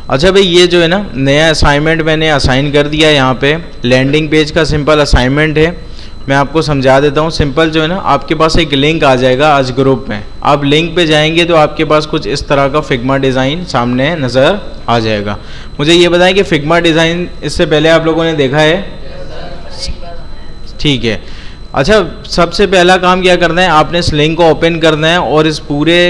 अच्छा भाई, ये जो है ना नया असाइनमेंट मैंने असाइन कर दिया है। यहाँ पे लैंडिंग पेज का सिंपल असाइनमेंट है, मैं आपको समझा देता हूँ। सिंपल जो है ना, आपके पास एक लिंक आ जाएगा आज ग्रुप में, आप लिंक पे जाएंगे तो आपके पास कुछ इस तरह का फिग्मा डिज़ाइन सामने नज़र आ जाएगा। मुझे ये बताएं कि फिग्मा डिज़ाइन इससे पहले आप लोगों ने देखा है? ठीक है। अच्छा, सबसे पहला काम क्या करना है, आपने इस लिंक को ओपन करना है और इस पूरे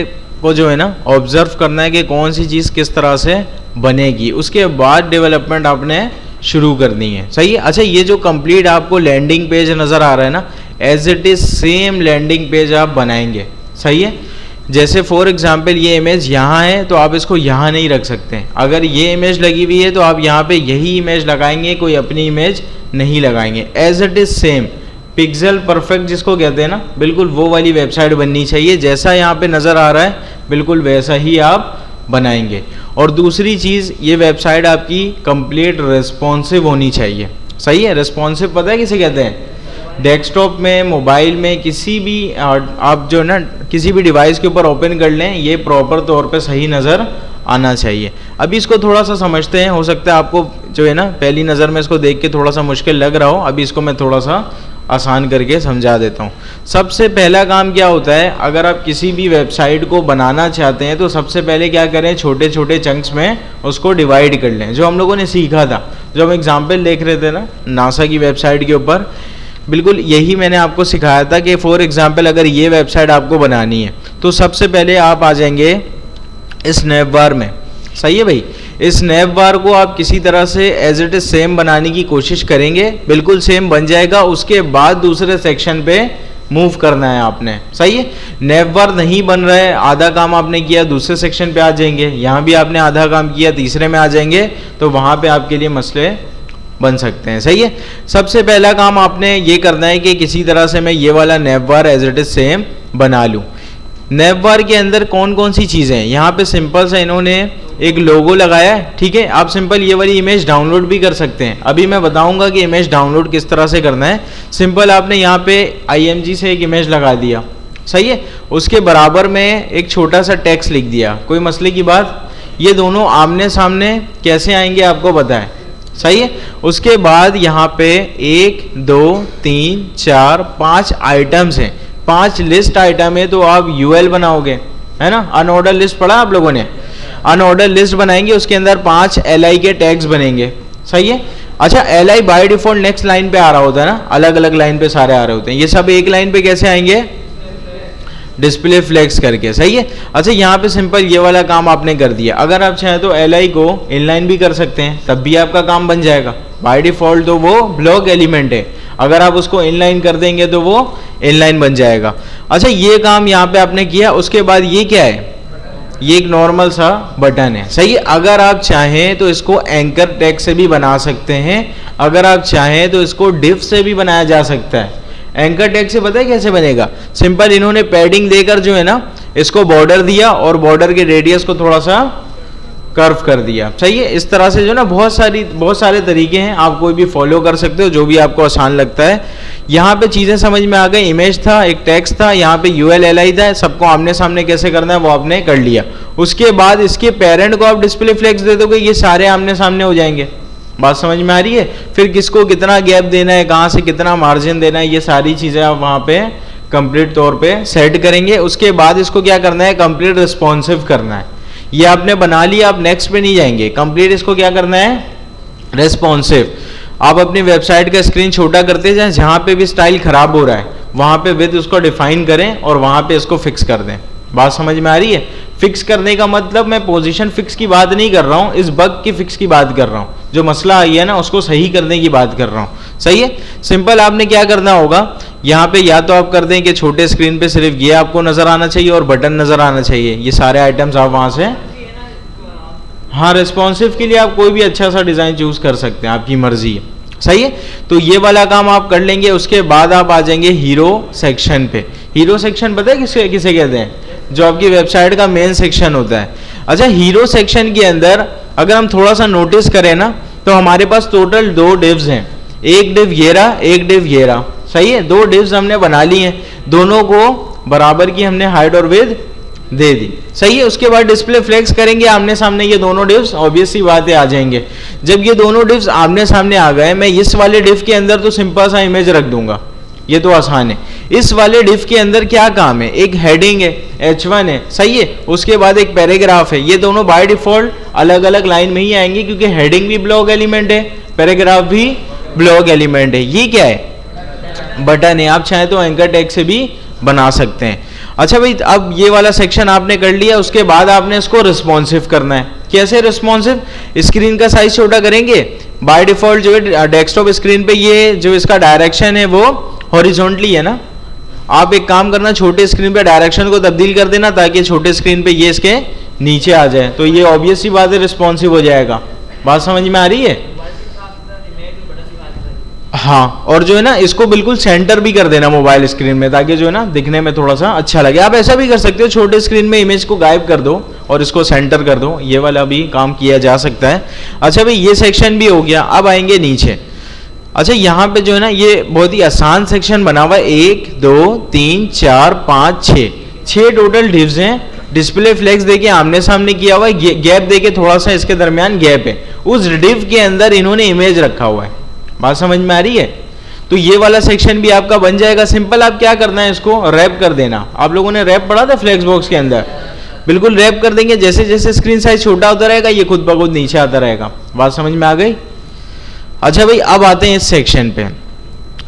को जो है ना ऑब्जर्व करना है कि कौन सी चीज़ किस तरह से बनेगी। उसके बाद डेवलपमेंट आपने शुरू करनी है। सही है। अच्छा, ये जो कंप्लीट आपको लैंडिंग पेज नज़र आ रहा है ना, as it is same landing page आप बनाएंगे। सही है। जैसे फॉर एग्जांपल ये इमेज यहाँ है तो आप इसको यहाँ नहीं रख सकते। अगर ये इमेज लगी हुई है तो आप यहाँ पे यही इमेज लगाएंगे, कोई अपनी इमेज नहीं लगाएंगे। As it is same pixel perfect जिसको कहते हैं ना, बिल्कुल वो वाली वेबसाइट बननी चाहिए। जैसा यहाँ पे नज़र आ रहा है बिल्कुल वैसा ही आप बनाएंगे। और दूसरी चीज़, ये वेबसाइट आपकी कंप्लीट रिस्पॉन्सिव होनी चाहिए। सही है। रिस्पॉन्सिव पता है किसे कहते हैं? डेस्कटॉप में, मोबाइल में, किसी भी आप जो है ना किसी भी डिवाइस के ऊपर ओपन कर लें, ये प्रॉपर तौर पे सही नज़र आना चाहिए। अभी इसको थोड़ा सा समझते हैं। हो सकता है आपको जो है ना पहली नज़र में इसको देख के थोड़ा सा मुश्किल लग रहा हो, अभी इसको मैं थोड़ा सा आसान करके समझा देता हूँ। सबसे पहला काम क्या होता है, अगर आप किसी भी वेबसाइट को बनाना चाहते हैं तो सबसे पहले क्या करें, छोटे छोटे चंक्स में उसको डिवाइड कर लें। जो हम लोगों ने सीखा था, जो हम एग्जाम्पल देख रहे थे ना नासा की वेबसाइट के ऊपर, बिल्कुल यही मैंने आपको सिखाया था कि फॉर एग्जाम्पल अगर ये वेबसाइट आपको बनानी है तो सबसे पहले आप आ जाएंगे इस नैव बार में। सही है भाई। इस नैव बार को आप किसी तरह से एज इट इज सेम बनाने की कोशिश करेंगे, बिल्कुल सेम बन जाएगा। उसके बाद दूसरे सेक्शन पे मूव करना है आपने। सही है। नैव बार नहीं बन रहा है, आधा काम आपने किया, दूसरे सेक्शन पे आ जाएंगे। यहाँ भी आपने आधा काम किया, तीसरे में आ जाएंगे, तो वहाँ पे आपके लिए मसले बन सकते हैं। सही है। सबसे पहला काम आपने ये करना है कि किसी तरह से मैं ये वाला नैव बार एज इट इज सेम बना लूँ। नैव बार के अंदर कौन कौन सी चीज़ें हैं, यहाँ पे सिंपल सा इन्होंने एक लोगो लगाया है। ठीक है। आप सिंपल ये वाली इमेज डाउनलोड भी कर सकते हैं। अभी मैं बताऊंगा कि इमेज डाउनलोड किस तरह से करना है। सिंपल आपने यहाँ पे IMG से एक इमेज लगा दिया। सही है। उसके बराबर में एक छोटा सा टेक्स्ट लिख दिया, कोई मसले की बात। ये दोनों आमने सामने कैसे आएंगे आपको पता है। सही है। उसके बाद यहाँ पे 1 2 3 4 5 आइटम्स हैं, 5 लिस्ट आइटम है, तो आप UL बनाओगे, है ना। अनऑर्डर लिस्ट पढ़ा आप लोगों ने, अनऑर्डर लिस्ट बनाएंगे, उसके अंदर 5 LI के टैग्स बनेंगे। सही है। अच्छा, LI by default next line पे आ रहा होता है ना, अलग अलग लाइन पे सारे आ रहे होते हैं। ये सब एक लाइन पे कैसे आएंगे, डिस्प्ले फ्लेक्स करके। सही है। अच्छा, यहाँ पे सिंपल ये वाला काम आपने कर दिया। अगर आप चाहें तो LI को इनलाइन भी कर सकते हैं, तब भी आपका काम बन जाएगा। बाय डिफॉल्ट तो वो ब्लॉक एलिमेंट है, अगर आप उसको इनलाइन कर देंगे तो वो इनलाइन बन जाएगा। अच्छा, ये काम यहाँ पे आपने किया। उसके बाद ये क्या है, ये एक नॉर्मल सा बटन है। सही है। अगर आप चाहें तो इसको एंकर टैग से भी बना सकते हैं, अगर आप चाहें तो इसको डिफ से भी बनाया जा सकता है। एंकर टैग से पता है कैसे बनेगा, सिंपल इन्होंने पैडिंग देकर जो है ना इसको बॉर्डर दिया और बॉर्डर के रेडियस को थोड़ा सा कर्व कर दिया। सही है। इस तरह से जो ना बहुत सारे तरीके हैं, आप कोई भी फॉलो कर सकते हो, जो भी आपको आसान लगता है। यहाँ पे चीज़ें समझ में आ गई। इमेज था, एक टेक्स्ट था, यहाँ पे UL LI था, सबको आमने सामने कैसे करना है वो आपने कर लिया। उसके बाद इसके पेरेंट को आप डिस्प्ले फ्लेक्स दे दोगे, ये सारे आमने सामने हो जाएंगे। बात समझ में आ रही है। फिर किसको कितना गैप देना है, कहाँ से कितना मार्जिन देना है, ये सारी चीज़ें आप वहाँ पे कंप्लीट तौर पे सेट करेंगे। उसके बाद इसको क्या करना है, कंप्लीट रिस्पॉन्सिव करना है। ये आपने बना लिया, आप नेक्स्ट पे नहीं जाएंगे, कंप्लीट इसको क्या करना है, रिस्पॉन्सिव। आप अपनी वेबसाइट का स्क्रीन छोटा करते जाएं, जहाँ पे भी स्टाइल खराब हो रहा है वहाँ पे विद उसको डिफाइन करें और वहाँ पे इसको फिक्स कर दें। बात समझ में आ रही है। फिक्स करने का मतलब मैं पोजीशन फिक्स की बात नहीं कर रहा हूँ, इस बग की फिक्स की बात कर रहा हूँ। जो मसला आई है ना उसको सही करने की बात कर रहा हूँ। सही है। सिंपल आपने क्या करना होगा, यहाँ पे या तो आप कर दें कि छोटे स्क्रीन पे सिर्फ ये आपको नजर आना चाहिए और बटन नजर आना चाहिए, ये सारे आइटम्स आप वहाँ से। हाँ, रिस्पॉन्सिव के लिए आप कोई भी अच्छा सा डिज़ाइन चूज कर सकते हैं, आपकी मर्जी है। सही है। तो ये वाला काम आप कर लेंगे। उसके बाद आप आ जाएंगे हीरो सेक्शन पे। हीरो सेक्शन पता है किसे कहते हैं, जो आपकी वेबसाइट का मेन सेक्शन होता है। अच्छा, हीरो सेक्शन के अंदर अगर हम थोड़ा सा नोटिस करें ना तो हमारे पास टोटल 2 डिव्स हैं, एक डिव ये रहा, एक डिव ये रहा। सही है। 2 डिव्स हमने बना ली हैं, दोनों को बराबर की हमने हाइट और विड्थ दे दी, सही है। उसके बाद डिस्प्ले फ्लेक्स करेंगे आमने सामने, ये दोनों डिव्स ऑब्वियस सी बात है आ जाएंगे। जब ये दोनों डिव्स आमने सामने आ गए, मैं इस वाले डिव के अंदर तो सिंपल सा इमेज रख दूंगा, ये तो आसान है। इस वाले डिव के अंदर क्या काम है, एक हेडिंग है H1 है, सही है। उसके बाद एक पैराग्राफ है, ये दोनों बाय डिफॉल्ट अलग अलग लाइन में ही आएंगे क्योंकि हेडिंग भी ब्लॉक एलिमेंट है, पैराग्राफ भी ब्लॉक एलिमेंट है। ये क्या है, बटन है। आप चाहे तो एंकर टैग से भी बना सकते हैं। अच्छा भाई, अब ये वाला सेक्शन आपने कर लिया, उसके बाद आपने इसको रिस्पॉन्सिव करना है। कैसे रिस्पॉन्सिव, स्क्रीन का साइज छोटा करेंगे। बाय डिफॉल्ट जो है डेस्कटॉप स्क्रीन पे ये जो इसका डायरेक्शन है वो हॉरिजॉन्टली है ना, आप एक काम करना, छोटे स्क्रीन पे डायरेक्शन को तब्दील कर देना ताकि छोटे स्क्रीन पे ये इसके नीचे आ जाए, तो ये ऑब्वियस सी बात है रिस्पॉन्सिव हो जाएगा। बात समझ में आ रही है? हाँ, और जो है ना इसको बिल्कुल सेंटर भी कर देना मोबाइल स्क्रीन में ताकि जो है ना दिखने में थोड़ा सा अच्छा लगे। आप ऐसा भी कर सकते हो, छोटे स्क्रीन में इमेज को गायब कर दो और इसको सेंटर कर दो, ये वाला भी काम किया जा सकता है। अच्छा भाई, ये सेक्शन भी हो गया। अब आएंगे नीचे। अच्छा, यहाँ पे जो है ना ये बहुत ही आसान सेक्शन बना हुआ है। 1 2 3 4 5 6 टोटल डिव्स हैं। डिस्प्ले फ्लेक्स देके आमने सामने किया हुआ है, गैप देके थोड़ा सा इसके दरमियान गैप है। उस डिव के अंदर इन्होंने इमेज रखा हुआ है। बात समझ में आ रही है? तो ये वाला सेक्शन भी आपका बन जाएगा। सिंपल आप क्या करना है, इसको रैप कर देना। आप लोगों ने रैप पढ़ा था फ्लेक्स बॉक्स के अंदर, बिल्कुल रैप कर देंगे। जैसे जैसे स्क्रीन साइज छोटा होता रहेगा ये खुद ब खुद नीचे आता रहेगा। बात समझ में आ गई? अच्छा भाई, अब आते हैं इस सेक्शन पे।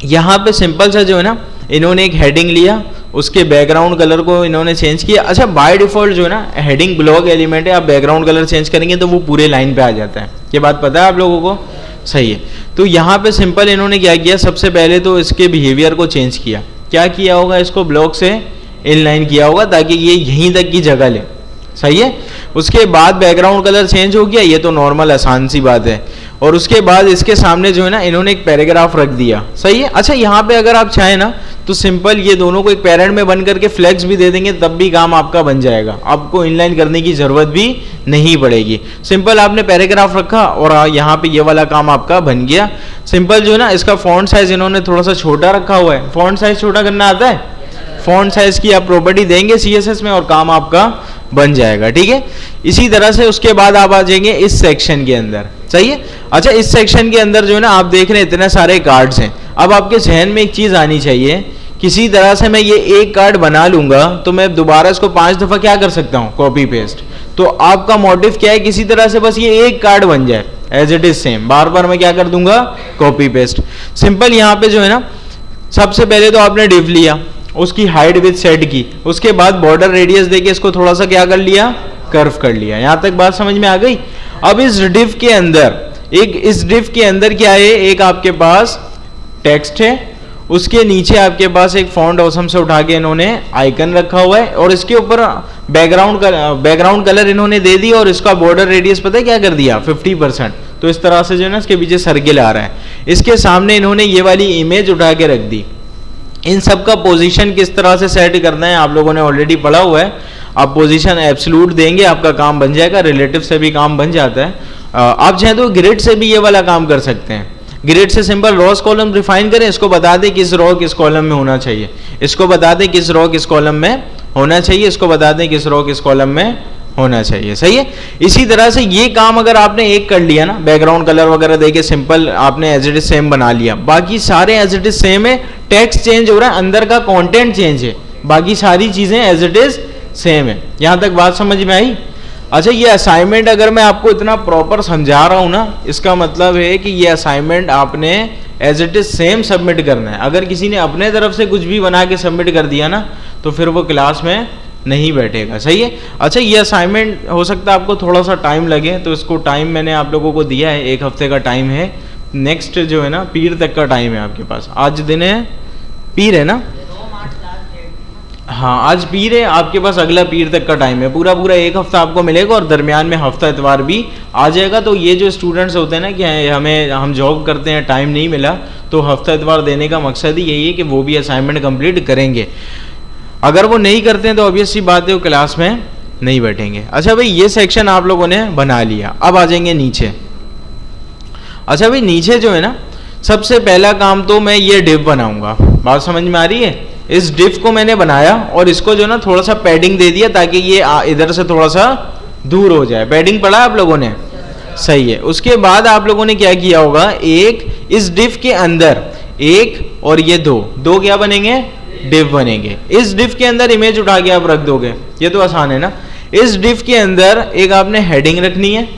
यहाँ पे सिंपल सा जो है ना इन्होंने एक हेडिंग लिया, उसके बैकग्राउंड कलर को इन्होंने चेंज किया। अच्छा, बाय डिफॉल्ट जो है ना हेडिंग ब्लॉक एलिमेंट है, आप बैकग्राउंड कलर चेंज करेंगे तो वो पूरे लाइन पे आ जाता है। ये बात पता है आप लोगों को? सही है। तो यहाँ पे सिंपल इन्होंने क्या किया, सबसे पहले तो इसके बिहेवियर को चेंज किया। क्या किया होगा, इसको ब्लॉक से इनलाइन किया होगा ताकि ये यहीं तक की जगह ले, सही है। उसके बाद बैकग्राउंड कलर चेंज हो गया, ये तो नॉर्मल आसान सी बात है। और उसके बाद इसके सामने जो है ना इन्होंने एक पैराग्राफ रख दिया, सही है। अच्छा, यहाँ पे अगर आप चाहें ना तो सिंपल ये दोनों को एक पैरेंट में बन करके फ्लेक्स भी दे देंगे, तब भी काम आपका बन जाएगा। आपको इनलाइन करने की जरूरत भी नहीं पड़ेगी। सिंपल आपने पैराग्राफ रखा और यहाँ पे ये वाला काम आपका बन गया। सिंपल जो है ना इसका फॉन्ट साइज इन्होंने थोड़ा सा छोटा रखा हुआ है। फॉन्ट साइज छोटा करना आता है, फॉन्ट साइज की आप प्रॉपर्टी देंगे CSS में और काम आपका बन जाएगा, ठीक है। इसी तरह से उसके बाद आप आ जाएंगे इस सेक्शन के अंदर, सही है। अच्छा, इस सेक्शन के अंदर जो है ना आप देख रहे हैं इतने सारे कार्ड्स हैं। अब आपके जहन में एक चीज आनी चाहिए, किसी तरह से मैं ये एक कार्ड बना लूंगा तो मैं दोबारा इसको 5 दफा क्या कर सकता हूँ, कॉपी पेस्ट। तो आपका मोटिव क्या है, किसी तरह से बस ये एक कार्ड बन जाए एज इट इज सेम, बार बार मैं क्या कर दूंगा, कॉपी पेस्ट। सिंपल यहाँ पे जो है ना सबसे पहले तो आपने डिव लिया, उसकी हाइट विथ सेट की, उसके बाद बॉर्डर रेडियस देके इसको थोड़ा सा क्या कर लिया, कर्व कर लिया। यहां तक बात समझ में आ गई? अब इस डिव के अंदर क्या है, एक आपके पास टेक्स्ट है, उसके नीचे आपके पास एक फॉन्ट ऑसम से उठा के इन्होंने आइकन रखा हुआ है और इसके ऊपर बैकग्राउंड कलर इन्होंने दे दिया और इसका बॉर्डर रेडियस पता है क्या कर दिया, 50%। तो इस तरह से जो है ना इसके पीछे सर्किल आ रहा है। इसके सामने इन्होंने ये वाली इमेज उठा के रख दी। इन सब का पोजीशन किस तरह से सेट करना है आप लोगों ने ऑलरेडी पढ़ा हुआ है। आप पोजीशन एब्सोल्यूट देंगे, आपका काम बन जाएगा। रिलेटिव से भी काम बन जाता है। आप चाहे तो ग्रिड से भी ये वाला काम कर सकते हैं। ग्रिड से सिंपल रॉस कॉलम डिफाइन करें, इसको बता दें किस रो किस कॉलम में होना चाहिए, इसको बता दें किस रो किस कॉलम में होना चाहिए, इसको बता दें किस रो किस कॉलम में होना चाहिए, सही है। इसी तरह से ये काम अगर आपने एक कर लिया ना, बैकग्राउंड कलर वगैरह देके सिंपल आपने एज इट इज सेम बना लिया, बाकी सारे एज इट इज सेम है। टेक्स्ट चेंज हो रहा है, अंदर का कंटेंट चेंज है, बाकी सारी चीजें एज इट इज सेम है। यहां तक बात समझ में आई? अच्छा, ये असाइनमेंट अगर मैं आपको इतना प्रॉपर समझा रहा हूं ना, इसका मतलब है कि ये असाइनमेंट आपने as it is same submit करना है। अगर किसी ने अपने तरफ से कुछ भी बना के सबमिट कर दिया ना तो फिर वो क्लास में नहीं बैठेगा, सही है। अच्छा, ये असाइनमेंट हो सकता है आपको थोड़ा सा टाइम लगे, तो इसको टाइम मैंने आप लोगों को दिया है, 1 हफ्ते का टाइम है। नेक्स्ट जो है ना पीर तक का टाइम है आपके पास। आज दिन है पीर है ना, हाँ आज पीर है, आपके पास अगला पीर तक का टाइम है। पूरा 1 हफ्ता आपको मिलेगा और दरमियान में हफ्ता इतवार भी आ जाएगा। तो ये जो स्टूडेंट्स होते हैं ना कि हम जॉब करते हैं, टाइम नहीं मिला, तो हफ्ता इतवार देने का मकसद ही यही है कि वो भी असाइनमेंट कंप्लीट करेंगे। अगर वो नहीं करते हैं तो ऑब्वियस सी बात है वो क्लास में नहीं बैठेंगे। अच्छा भाई, ये सेक्शन आप लोगों ने बना लिया। अब आ जाएंगे नीचे। अच्छा भाई, नीचे जो है ना सबसे पहला काम तो मैं ये डिव बनाऊंगा। बात समझ में आ रही है? इस डिफ को मैंने बनाया और इसको जो ना थोड़ा सा पैडिंग दे दिया ताकि ये इधर से थोड़ा सा दूर हो जाए। पैडिंग पढ़ा आप लोगों ने, सही है। उसके बाद आप लोगों ने क्या किया होगा, एक इस डिफ के अंदर एक और ये दो क्या बनेंगे, डिफ बनेंगे। इस डिफ के अंदर इमेज उठा के आप रख दोगे, ये तो आसान है ना। इस डिफ के अंदर एक आपने हेडिंग रखनी है,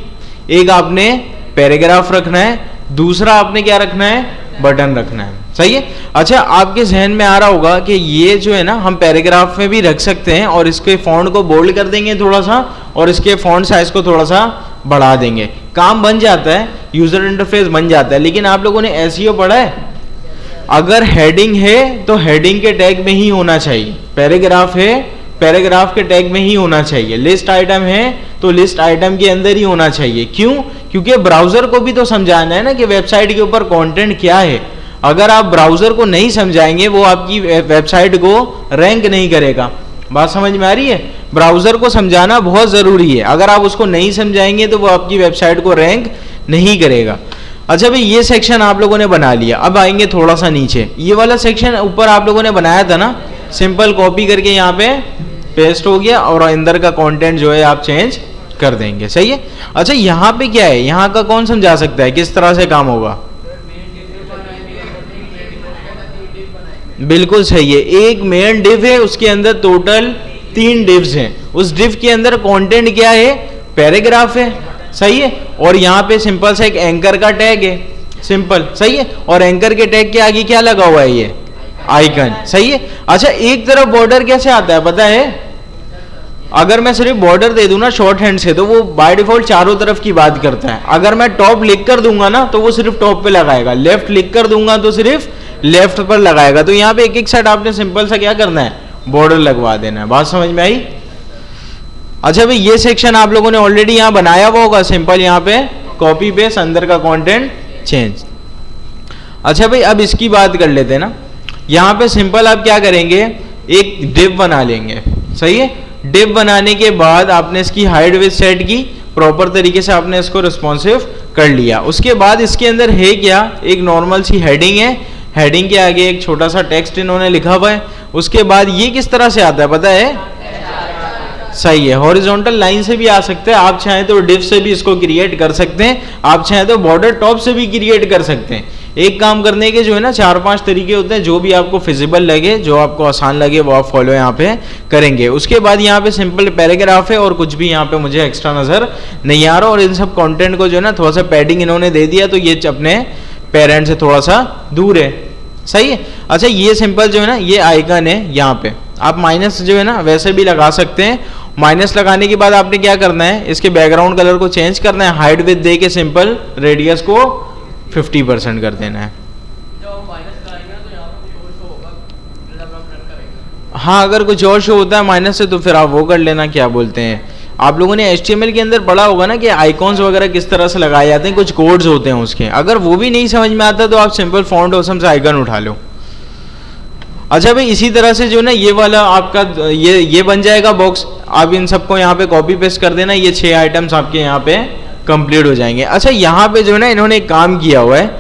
एक आपने पैराग्राफ रखना है, दूसरा आपने क्या रखना है, बटन रखना है, सही है। अच्छा, आपके जहन में आ रहा होगा कि ये जो है ना हम पैराग्राफ में भी रख सकते हैं और इसके फॉन्ट को बोल्ड कर देंगे थोड़ा सा और इसके फॉन्ट साइज को थोड़ा सा बढ़ा देंगे, काम बन जाता है, यूजर इंटरफेस बन जाता है। लेकिन आप लोगों ने एसईओ पढ़ा है, अगर हेडिंग है तो हेडिंग के टैग में ही होना चाहिए, पैराग्राफ है पैराग्राफ के टैग में ही होना चाहिए, लिस्ट आइटम है तो लिस्ट आइटम के अंदर ही होना चाहिए। क्यों? क्योंकि ब्राउजर को भी तो समझाना है ना कि वेबसाइट के ऊपर कंटेंट क्या है। अगर आप ब्राउजर को नहीं समझाएंगे वो आपकी वेबसाइट को रैंक नहीं करेगा। बात समझ में आ रही है? ब्राउजर को समझाना बहुत जरूरी है, अगर आप उसको नहीं समझाएंगे तो वो आपकी वेबसाइट को रैंक नहीं करेगा। अच्छा भाई, ये सेक्शन आप लोगों ने बना लिया। अब आएंगे थोड़ा सा नीचे, ये वाला सेक्शन ऊपर आप लोगों ने बनाया था ना, सिंपल कॉपी करके यहाँ पे पेस्ट हो गया और अंदर का कंटेंट जो है आप चेंज कर देंगे, सही है। अच्छा, यहाँ पे क्या है, यहाँ का कौन समझा सकता है किस तरह से काम होगा? बिल्कुल सही है, एक मेन डिव है, उसके अंदर टोटल 3 डिव्स हैं। उस डिव के अंदर कंटेंट क्या है, पैराग्राफ है, सही है। और यहाँ पे सिंपल सा एक एंकर का टैग है, सिंपल, सही है। और एंकर के टैग के आगे क्या लगा हुआ है, ये आइकन, सही है। अच्छा, एक तरफ बॉर्डर कैसे आता है पता है? अगर मैं सिर्फ बॉर्डर दे दूं ना शॉर्ट हैंड से तो वो बाय डिफॉल्ट चारों तरफ की बात करता है। अगर मैं टॉप लिख कर दूंगा ना तो वो सिर्फ टॉप पे लगाएगा, लेफ्ट लिख कर दूंगा तो सिर्फ लेफ्ट पर लगाएगा। तो यहाँ पे एक एक साइड आपने सिंपल सा क्या करना है, बॉर्डर लगवा देना है। बात समझ में आई? अच्छा भाई, ये सेक्शन आप लोगों ने ऑलरेडी यहाँ बनाया हुआ होगा, सिंपल यहाँ पे कॉपी पेस्ट, अंदर का कंटेंट चेंज। अच्छा भाई, अब इसकी बात कर लेते हैं ना। यहाँ पे सिंपल आप क्या करेंगे, एक डिव बना लेंगे, सही है। डिव बनाने के बाद आपने इसकी हाइट विड्थ सेट की, प्रॉपर तरीके से आपने इसको रिस्पॉन्सिव कर लिया। उसके बाद इसके अंदर है क्या, एक नॉर्मल सी हेडिंग है, हेडिंग के आगे एक छोटा सा टेक्स्ट इन्होंने लिखा हुआ है। उसके बाद ये किस तरह से आता है पता है? सही है, हॉरिजॉन्टल लाइन से भी आ सकते हैं, आप चाहें तो डिव से भी इसको क्रिएट कर सकते हैं, आप चाहें तो बॉर्डर टॉप से भी क्रिएट कर सकते हैं। एक काम करने के जो है ना 4-5 तरीके होते हैं, जो भी आपको फिजिबल लगे, जो आपको आसान लगे वो आप फॉलो यहाँ पे करेंगे। उसके बाद यहाँ पे सिंपल पैराग्राफ है और कुछ भी यहाँ पे मुझे एक्स्ट्रा नजर नहीं आ रहा। और इन सब कंटेंट को जो है ना थोड़ा सा पैडिंग इन्होंने दे दिया तो ये अपने पेरेंट से थोड़ा सा दूर है, सही है। अच्छा, ये सिंपल जो है ना ये आइकन है, यहाँ पे आप माइनस जो है ना वैसे भी लगा सकते हैं। माइनस लगाने के बाद आपने क्या करना है, इसके बैकग्राउंड कलर को चेंज करना है, हाइट विड्थ दे के सिंपल रेडियस को 50% कर देना है। हाँ, अगर कुछ और शो होता है माइनस से तो फिर आप वो कर लेना, क्या बोलते हैं, आप लोगों ने HTML के अंदर पढ़ा होगा ना कि आइकॉन्स वगैरह किस तरह से लगाए जाते हैं, कुछ कोड्स होते हैं उसके। अगर वो भी नहीं समझ में आता तो आप सिंपल फॉन्ट ऑसम से आइकन उठा लो। अच्छा भाई, इसी तरह से जो ना ये वाला आपका ये बन जाएगा बॉक्स। आप इन सबको यहाँ पे कॉपी पेस्ट कर देना, ये 6 आइटम्स आपके यहाँ पे कंप्लीट हो जाएंगे। अच्छा, यहाँ पे जो है ना इन्होंने एक काम किया हुआ है,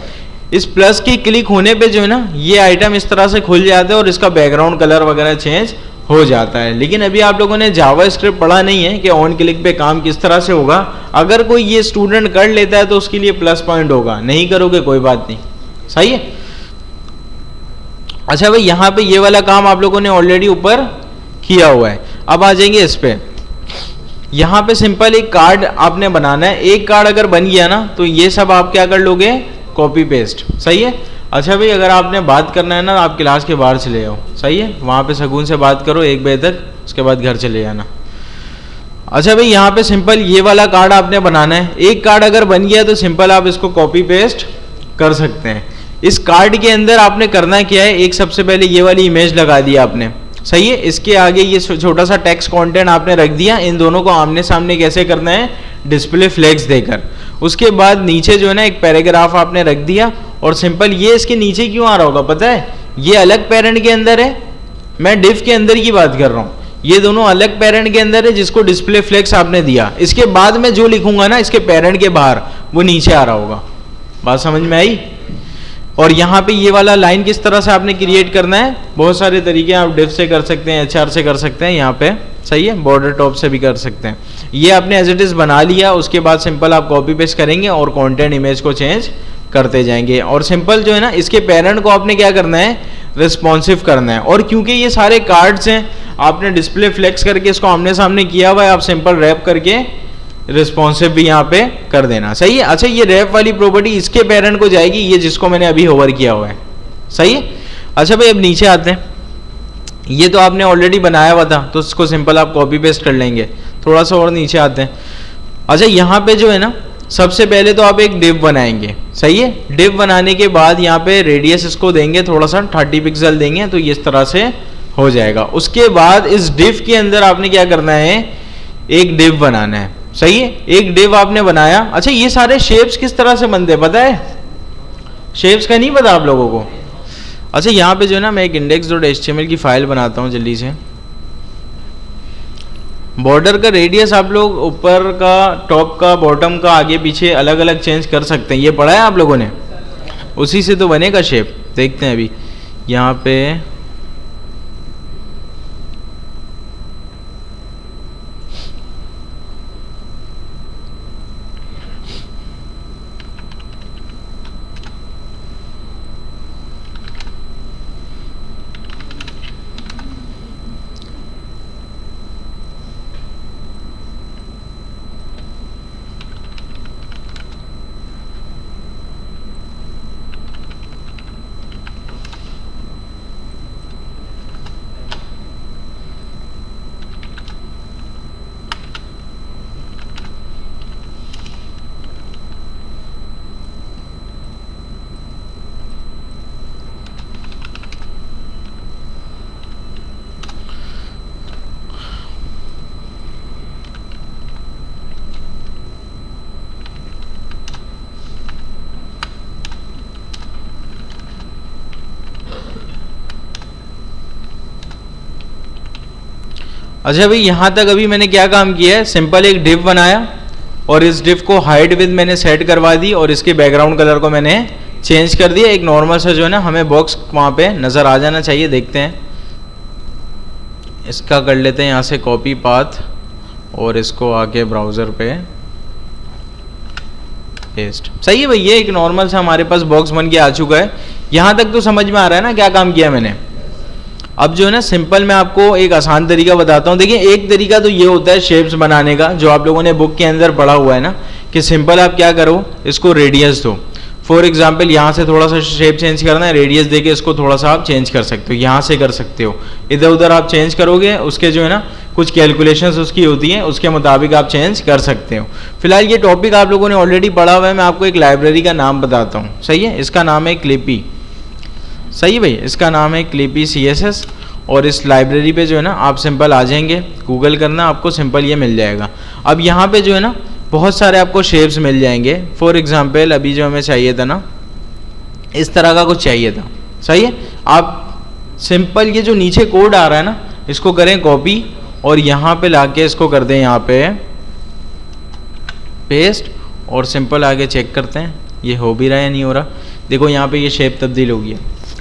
इस प्लस की क्लिक होने पे जो है ना ये आइटम इस तरह से खुल जाते हैं और इसका बैकग्राउंड कलर वगैरह चेंज हो जाता है। लेकिन अभी आप लोगों ने जावा स्क्रिप्ट पढ़ा नहीं है कि ऑन क्लिक पे काम किस तरह से होगा। अगर कोई ये स्टूडेंट कर लेता है तो उसके लिए प्लस पॉइंट होगा, नहीं करोगे कोई बात नहीं, सही है। अच्छा भाई, यहाँ पे ये वाला काम आप लोगों ने ऑलरेडी ऊपर किया हुआ है। अब आ जाएंगे इस पे, यहाँ पे सिंपल एक कार्ड आपने बनाना है। एक कार्ड अगर बन गया ना तो ये सब आप क्या कर लोगे, कॉपी पेस्ट, सही है। अच्छा भाई, अगर आपने बात करना है ना आप क्लास के बाहर चले जाओ, सही है, वहाँ पे शगुन से बात करो 1 बजे तक, उसके बाद घर चले जाना। अच्छा भाई, यहाँ पे सिंपल ये वाला कार्ड आपने बनाना है। एक कार्ड अगर बन गया तो सिंपल आप इसको कॉपी पेस्ट कर सकते हैं। इस कार्ड के अंदर आपने करना क्या है, एक सबसे पहले ये वाली इमेज लगा दी आपने, सही है। इसके आगे ये छोटा सा टेक्स्ट कंटेंट आपने रख दिया। इन दोनों को आमने सामने कैसे करना है, डिस्प्ले फ्लेक्स देकर। उसके बाद नीचे जो है ना एक पैराग्राफ आपने रख दिया और सिंपल ये इसके नीचे क्यों आ रहा होगा पता है, ये अलग पेरेंट के अंदर है, मैं डिफ के अंदर की बात कर रहा हूँ। ये दोनों अलग पेरेंट के अंदर है जिसको डिस्प्ले फ्लेक्स आपने दिया। इसके बाद में जो लिखूंगा ना इसके पेरेंट के बाहर वो नीचे आ रहा होगा। बात समझ में आई? और यहाँ पे ये वाला लाइन किस तरह से आपने क्रिएट करना है, बहुत सारे तरीके आप डिव से कर सकते हैं, HR से कर सकते हैं यहाँ पे, सही है, बॉर्डर टॉप से भी कर सकते हैं। ये आपने एज इट इज बना लिया, उसके बाद सिंपल आप कॉपी पेस्ट करेंगे और कंटेंट इमेज को चेंज करते जाएंगे। और सिंपल जो है ना, इसके पेरेंट को आपने क्या करना है, रिस्पॉन्सिव करना है। और क्योंकि ये सारे कार्ड्स हैं, आपने डिस्प्ले फ्लेक्स करके इसको आमने सामने किया हुआ है, आप सिंपल रैप करके रिस्पॉन्सिव भी यहाँ पे कर देना, सही है। अच्छा, ये रैप वाली प्रॉपर्टी इसके पेरेंट को जाएगी, ये जिसको मैंने अभी होवर किया हुआ है, सही है। अच्छा भाई, अब नीचे आते हैं। ये तो आपने ऑलरेडी बनाया हुआ था, तो इसको सिंपल आप कॉपी पेस्ट कर लेंगे। थोड़ा सा और नीचे आते हैं। अच्छा, यहाँ पे जो है ना, सबसे पहले तो आप एक डिव बनाएंगे, सही है। डिव बनाने के बाद यहाँ पे रेडियस इसको देंगे, थोड़ा सा 30 पिक्सल देंगे, तो इस तरह से हो जाएगा। उसके बाद इस डिव के अंदर आपने क्या करना है, एक डिव बनाना है, सही है। एक डिव आपने बनाया। अच्छा, ये सारे शेप्स किस तरह से बनते हैं पता है, शेप्स का नहीं पता आप लोगों को। अच्छा, यहाँ पे जो है ना, मैं एक index.html की फाइल बनाता हूँ जल्दी से। बॉर्डर का रेडियस आप लोग ऊपर का, टॉप का, बॉटम का, आगे पीछे अलग अलग चेंज कर सकते हैं, ये पढ़ा है आप लोगों ने, उसी से तो बनेगा शेप। देखते हैं अभी यहाँ पे, अच्छा भाई, यहाँ तक अभी मैंने क्या काम किया है, सिंपल एक डिव बनाया और इस डिव को हाइट विद मैंने सेट करवा दी और इसके बैकग्राउंड कलर को मैंने चेंज कर दिया। एक नॉर्मल सा जो है ना, हमें बॉक्स वहाँ पे नज़र आ जाना चाहिए। देखते हैं, इसका कर लेते हैं यहाँ से कॉपी पाथ और इसको आके ब्राउज़र पे पेस्ट, सही है भाई। ये एक नॉर्मल सा हमारे पास बॉक्स बन के आ चुका है। यहाँ तक तो समझ में आ रहा है ना क्या काम किया मैंने। अब जो है ना, सिंपल मैं आपको एक आसान तरीका बताता हूँ। देखिए, एक तरीका तो ये होता है शेप्स बनाने का, जो आप लोगों ने बुक के अंदर पढ़ा हुआ है ना, कि सिंपल आप क्या करो, इसको रेडियस दो। फॉर एग्जाम्पल, यहाँ से थोड़ा सा शेप चेंज करना है, रेडियस देके इसको थोड़ा सा आप चेंज कर सकते हो, यहाँ से कर सकते हो, इधर उधर आप चेंज करोगे, उसके जो है ना कुछ कैलकुलेशंस उसकी होती हैं, उसके मुताबिक आप चेंज कर सकते हो। फिलहाल ये टॉपिक आप लोगों ने ऑलरेडी पढ़ा हुआ है। मैं आपको एक लाइब्रेरी का नाम बताता हूँ, सही है। इसका नाम है क्लिपी, सही है भाई, इसका नाम है क्लिपी CSS। और इस लाइब्रेरी पे जो है ना, आप सिंपल आ जाएंगे, गूगल करना, आपको सिंपल ये मिल जाएगा। अब यहाँ पे जो है ना, बहुत सारे आपको शेप्स मिल जाएंगे। फॉर एग्जांपल, अभी जो हमें चाहिए था ना, इस तरह का कुछ चाहिए था, सही है। आप सिंपल ये जो नीचे कोड आ रहा है ना, इसको करें कॉपी और यहाँ पे लाके इसको कर दें यहाँ पे पेस्ट और सिंपल आगे चेक करते हैं ये हो भी रहा है या नहीं हो रहा। देखो यहाँ पे ये शेप तब्दील हो गया,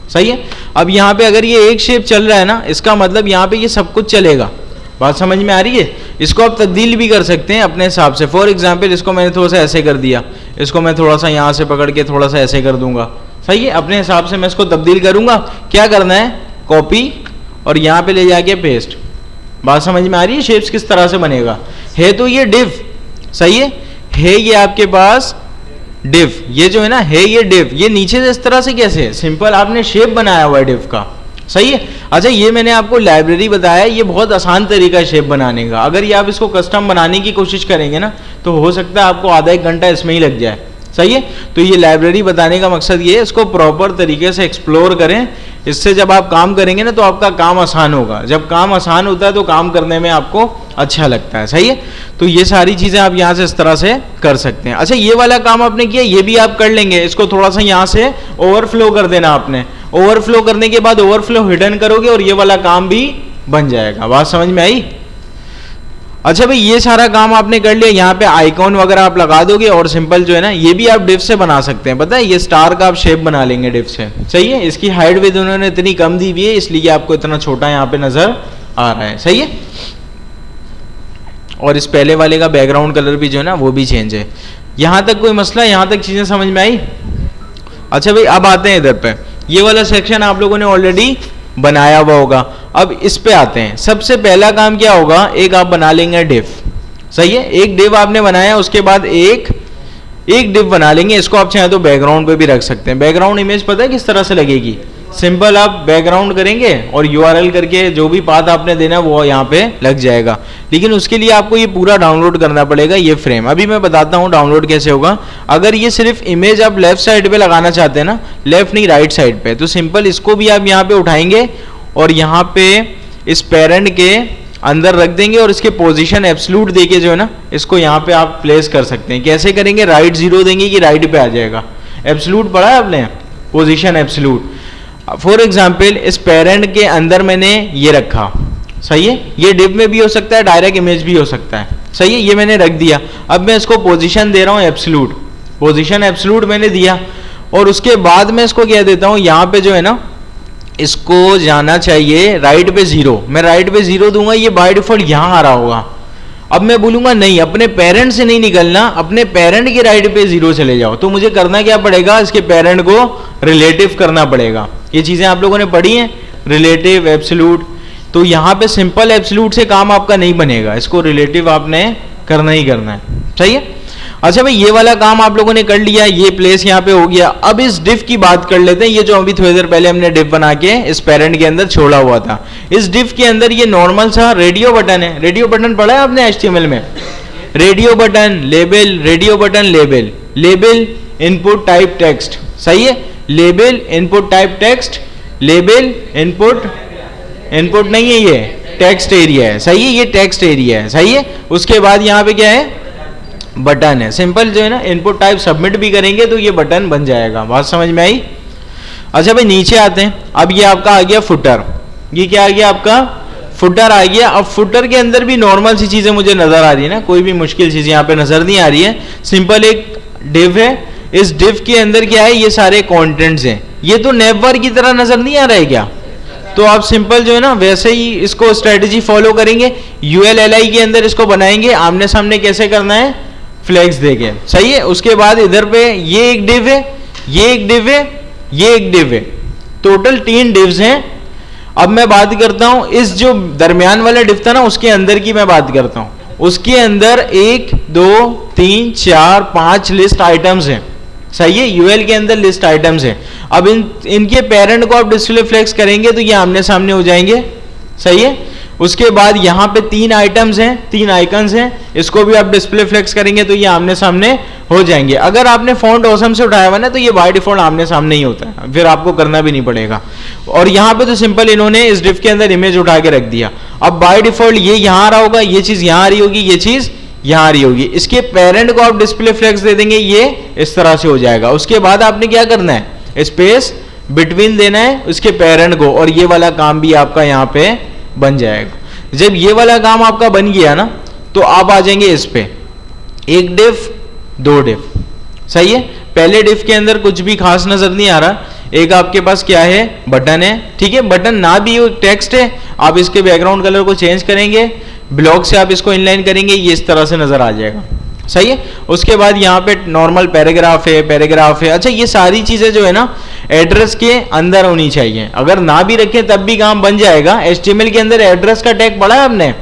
सही है। अब यहाँ पे अगर ये एक शेप चल रहा है ना, इसका मतलब यहाँ पे ये सब कुछ चलेगा। बात समझ में आ रही है। इसको आप तब्दील भी कर सकते हैं अपने हिसाब से। फॉर एग्जांपल, इसको मैंने थोड़ा सा ऐसे कर दिया, इसको मैं थोड़ा सा यहाँ से पकड़ के थोड़ा सा ऐसे कर दूंगा, सही है। अपने हिसाब से मैं इसको तब्दील करूंगा। क्या करना है, कॉपी और यहाँ पे ले जाके पेस्ट। बात समझ में आ रही है, शेप्स किस तरह से बनेगा। है तो ये डिव, सही है ये आपके पास डिव, ये जो है ना, है ये डिव। ये नीचे से इस तरह से कैसे है, सिंपल आपने शेप बनाया हुआ है डिव का, सही है। अच्छा, ये मैंने आपको लाइब्रेरी बताया, ये बहुत आसान तरीका है शेप बनाने का। अगर ये आप इसको कस्टम बनाने की कोशिश करेंगे ना, तो हो सकता है आपको आधा एक घंटा इसमें ही लग जाए, सही है। तो ये लाइब्रेरी बताने का मकसद ये है, इसको प्रॉपर तरीके से एक्सप्लोर करें। इससे जब आप काम करेंगे ना, तो आपका काम आसान होगा। जब काम आसान होता है तो काम करने में आपको अच्छा लगता है, सही है। तो ये सारी चीज़ें आप यहाँ से इस तरह से कर सकते हैं। अच्छा, ये वाला काम आपने किया, ये भी आप कर लेंगे। इसको थोड़ा सा यहाँ से ओवरफ्लो कर देना आपने। ओवरफ्लो करने के बाद ओवरफ्लो हिडन करोगे और ये वाला काम भी बन जाएगा। बात समझ में आई। अच्छा भाई, ये सारा काम आपने कर लिया, यहाँ पे आइकॉन वगैरह आप लगा दोगे और सिंपल जो है ना, ये भी आप डिव से बना सकते हैं। पता है, ये स्टार का आप शेप बना लेंगे डिव से। सही है, इसकी हाइट विड्थ उन्होंने इतनी कम दी हुई है, इसलिए आपको इतना छोटा यहाँ पे नजर आ रहा है। सही है, और इस पहले वाले का बैकग्राउंड कलर भी जो है ना वो भी चेंज है। यहां तक कोई मसला, यहां तक चीजें समझ में आई? अच्छा भाई, अब आते हैं इधर पे। ये वाला सेक्शन आप लोगों ने ऑलरेडी बनाया हुआ होगा। अब इस पे आते हैं। सबसे पहला काम क्या होगा, एक आप बना लेंगे डिव। सही है, एक डिव आपने बनाया, उसके बाद एक डिव बना लेंगे। इसको आप चाहे तो बैकग्राउंड पे भी रख सकते हैं। बैकग्राउंड इमेज पता है किस तरह से लगेगी? सिंपल आप बैकग्राउंड करेंगे और URL करके जो भी पाथ आपने देना वो यहाँ पे लग जाएगा। लेकिन उसके लिए आपको ये पूरा डाउनलोड करना पड़ेगा, ये फ्रेम। अभी मैं बताता हूँ डाउनलोड कैसे होगा। अगर ये सिर्फ इमेज आप लेफ्ट साइड पे लगाना चाहते हैं ना, लेफ्ट नहीं राइट साइड पे, तो सिंपल इसको भी आप यहाँ पे उठाएंगे और यहाँ पे इस पेरेंट के अंदर रख देंगे और इसके पोजीशन एब्सोल्यूट देके जो है ना, इसको यहाँ पे आप प्लेस कर सकते हैं। कैसे करेंगे? राइट 0 देंगे कि राइट पे आ जाएगा। एब्सोल्यूट पढ़ा है आपने, पोजीशन एब्सोल्यूट। फॉर एग्जाम्पल इस पेरेंट के अंदर मैंने ये रखा। सही है, ये डिव में भी हो सकता है, डायरेक्ट इमेज भी हो सकता है। सही है, ये मैंने रख दिया। अब मैं इसको पोजीशन दे रहा हूँ एब्सोल्यूट, पोजीशन एब्सोल्यूट मैंने दिया। और उसके बाद मैं इसको क्या देता हूँ, यहाँ पे जो है ना, इसको जाना चाहिए राइट पे 0। मैं राइट पे 0 दूंगा, ये बाय डिफॉल्ट यहाँ आ रहा होगा। अब मैं बोलूंगा नहीं, अपने पेरेंट से नहीं निकलना, अपने पेरेंट के राइट पे 0 चले जाओ। तो मुझे करना क्या पड़ेगा, इसके पेरेंट को रिलेटिव करना पड़ेगा। ये चीजें आप लोगों ने पढ़ी हैं, रिलेटिव, एब्सोल्यूट। तो यहाँ पे सिंपल एब्सोल्यूट से काम आपका नहीं बनेगा, इसको रिलेटिव आपने करना ही करना है। सही है। अच्छा भाई, ये वाला काम आप लोगों ने कर लिया, ये प्लेस यहाँ पे हो गया। अब इस डिव की बात कर लेते हैं। ये जो अभी थोड़ी देर पहले हमने डिव बना के इस पेरेंट के अंदर छोड़ा हुआ था, इस डिव के अंदर ये नॉर्मल सा रेडियो बटन है। रेडियो बटन पढ़ा है आपने HTML में? Radio button, label, radio button, label, label input type text. सही है, label input type text, label input, input नहीं है, ये टेक्स्ट एरिया है। सही है, ये टेक्स्ट एरिया है। सही है, उसके बाद यहाँ पे क्या है, बटन है। सिंपल जो है ना, इनपुट टाइप सबमिट भी करेंगे तो ये बटन बन जाएगा। बात समझ में आई? अच्छा भाई, नीचे आते हैं। अब ये आपका आ गया फुटर। ये क्या आ गया आपका? फुटर आ गया। अब फुटर के अंदर भी नॉर्मल सी चीजें मुझे नजर आ रही है ना, कोई भी मुश्किल चीज यहाँ पे नजर नहीं आ रही है। सिंपल एक डिव है, इस डिव के अंदर क्या है, ये सारे कंटेंट्स हैं। ये तो नेवबार की तरह नजर नहीं आ रहा है क्या? तो आप सिंपल जो है ना वैसे ही इसको स्ट्रेटेजी फॉलो करेंगे। ULLI के अंदर इसको बनाएंगे, आमने सामने कैसे करना है, फ्लैग्स देके। सही है, उसके बाद इधर पे ये एक डिव है, ये एक डिव है, ये एक डिव है। टोटल 3 डिव्स हैं। अब मैं बात करता हूं इस जो दरमियान वाला डिव था ना, उसके अंदर की मैं बात करता हूं। उसके अंदर 1 2 3 4 5 लिस्ट आइटम्स हैं। सही है, UL के अंदर लिस्ट आइटम्स हैं। अब इनके पेरेंट को आप डिस्प्ले फ्लेक्स करेंगे तो ये आमने सामने हो जाएंगे। सही है, उसके बाद यहाँ पे 3 आइटम्स हैं, 3 आइकन्स हैं, इसको भी आप डिस्प्ले फ्लेक्स करेंगे तो ये आमने सामने हो जाएंगे। अगर आपने फॉन्ट ऑसम से उठाया हुआ ना, तो ये बाय डिफॉल्ट आमने सामने ही होता है, फिर आपको करना भी नहीं पड़ेगा। और यहाँ पे तो सिंपल इन्होंने इस डिव के अंदर इमेज उठा के रख दिया। अब बाय डिफॉल्ट ये यहाँ आ रहा होगा, ये चीज यहाँ आ रही होगी, ये चीज यहाँ आ रही होगी। इसके पेरेंट को आप डिस्प्ले फ्लेक्स दे देंगे, ये इस तरह से हो जाएगा। उसके बाद आपने क्या करना है, स्पेस बिटवीन देना है उसके पेरेंट को, और ये वाला काम भी आपका यहाँ पे बन जाएगा। जब ये वाला काम आपका बन गया ना, तो आप आ जाएंगे इस पे, एक डिव 2 डिव। सही है, पहले डिव के अंदर कुछ भी खास नजर नहीं आ रहा। एक आपके पास क्या है, बटन है। ठीक है, बटन ना भी हो, टेक्स्ट है। आप इसके बैकग्राउंड कलर को चेंज करेंगे, ब्लॉक से आप इसको इनलाइन करेंगे, ये इस तरह से नजर आ जाएगा। सही है, उसके बाद यहाँ पे नॉर्मल पैराग्राफ है, पैराग्राफ है। अच्छा, ये सारी चीजें जो है ना एड्रेस के अंदर होनी चाहिए। अगर ना भी रखें तब भी काम बन जाएगा। HTML के अंदर एड्रेस का टैग पढ़ा है आपने?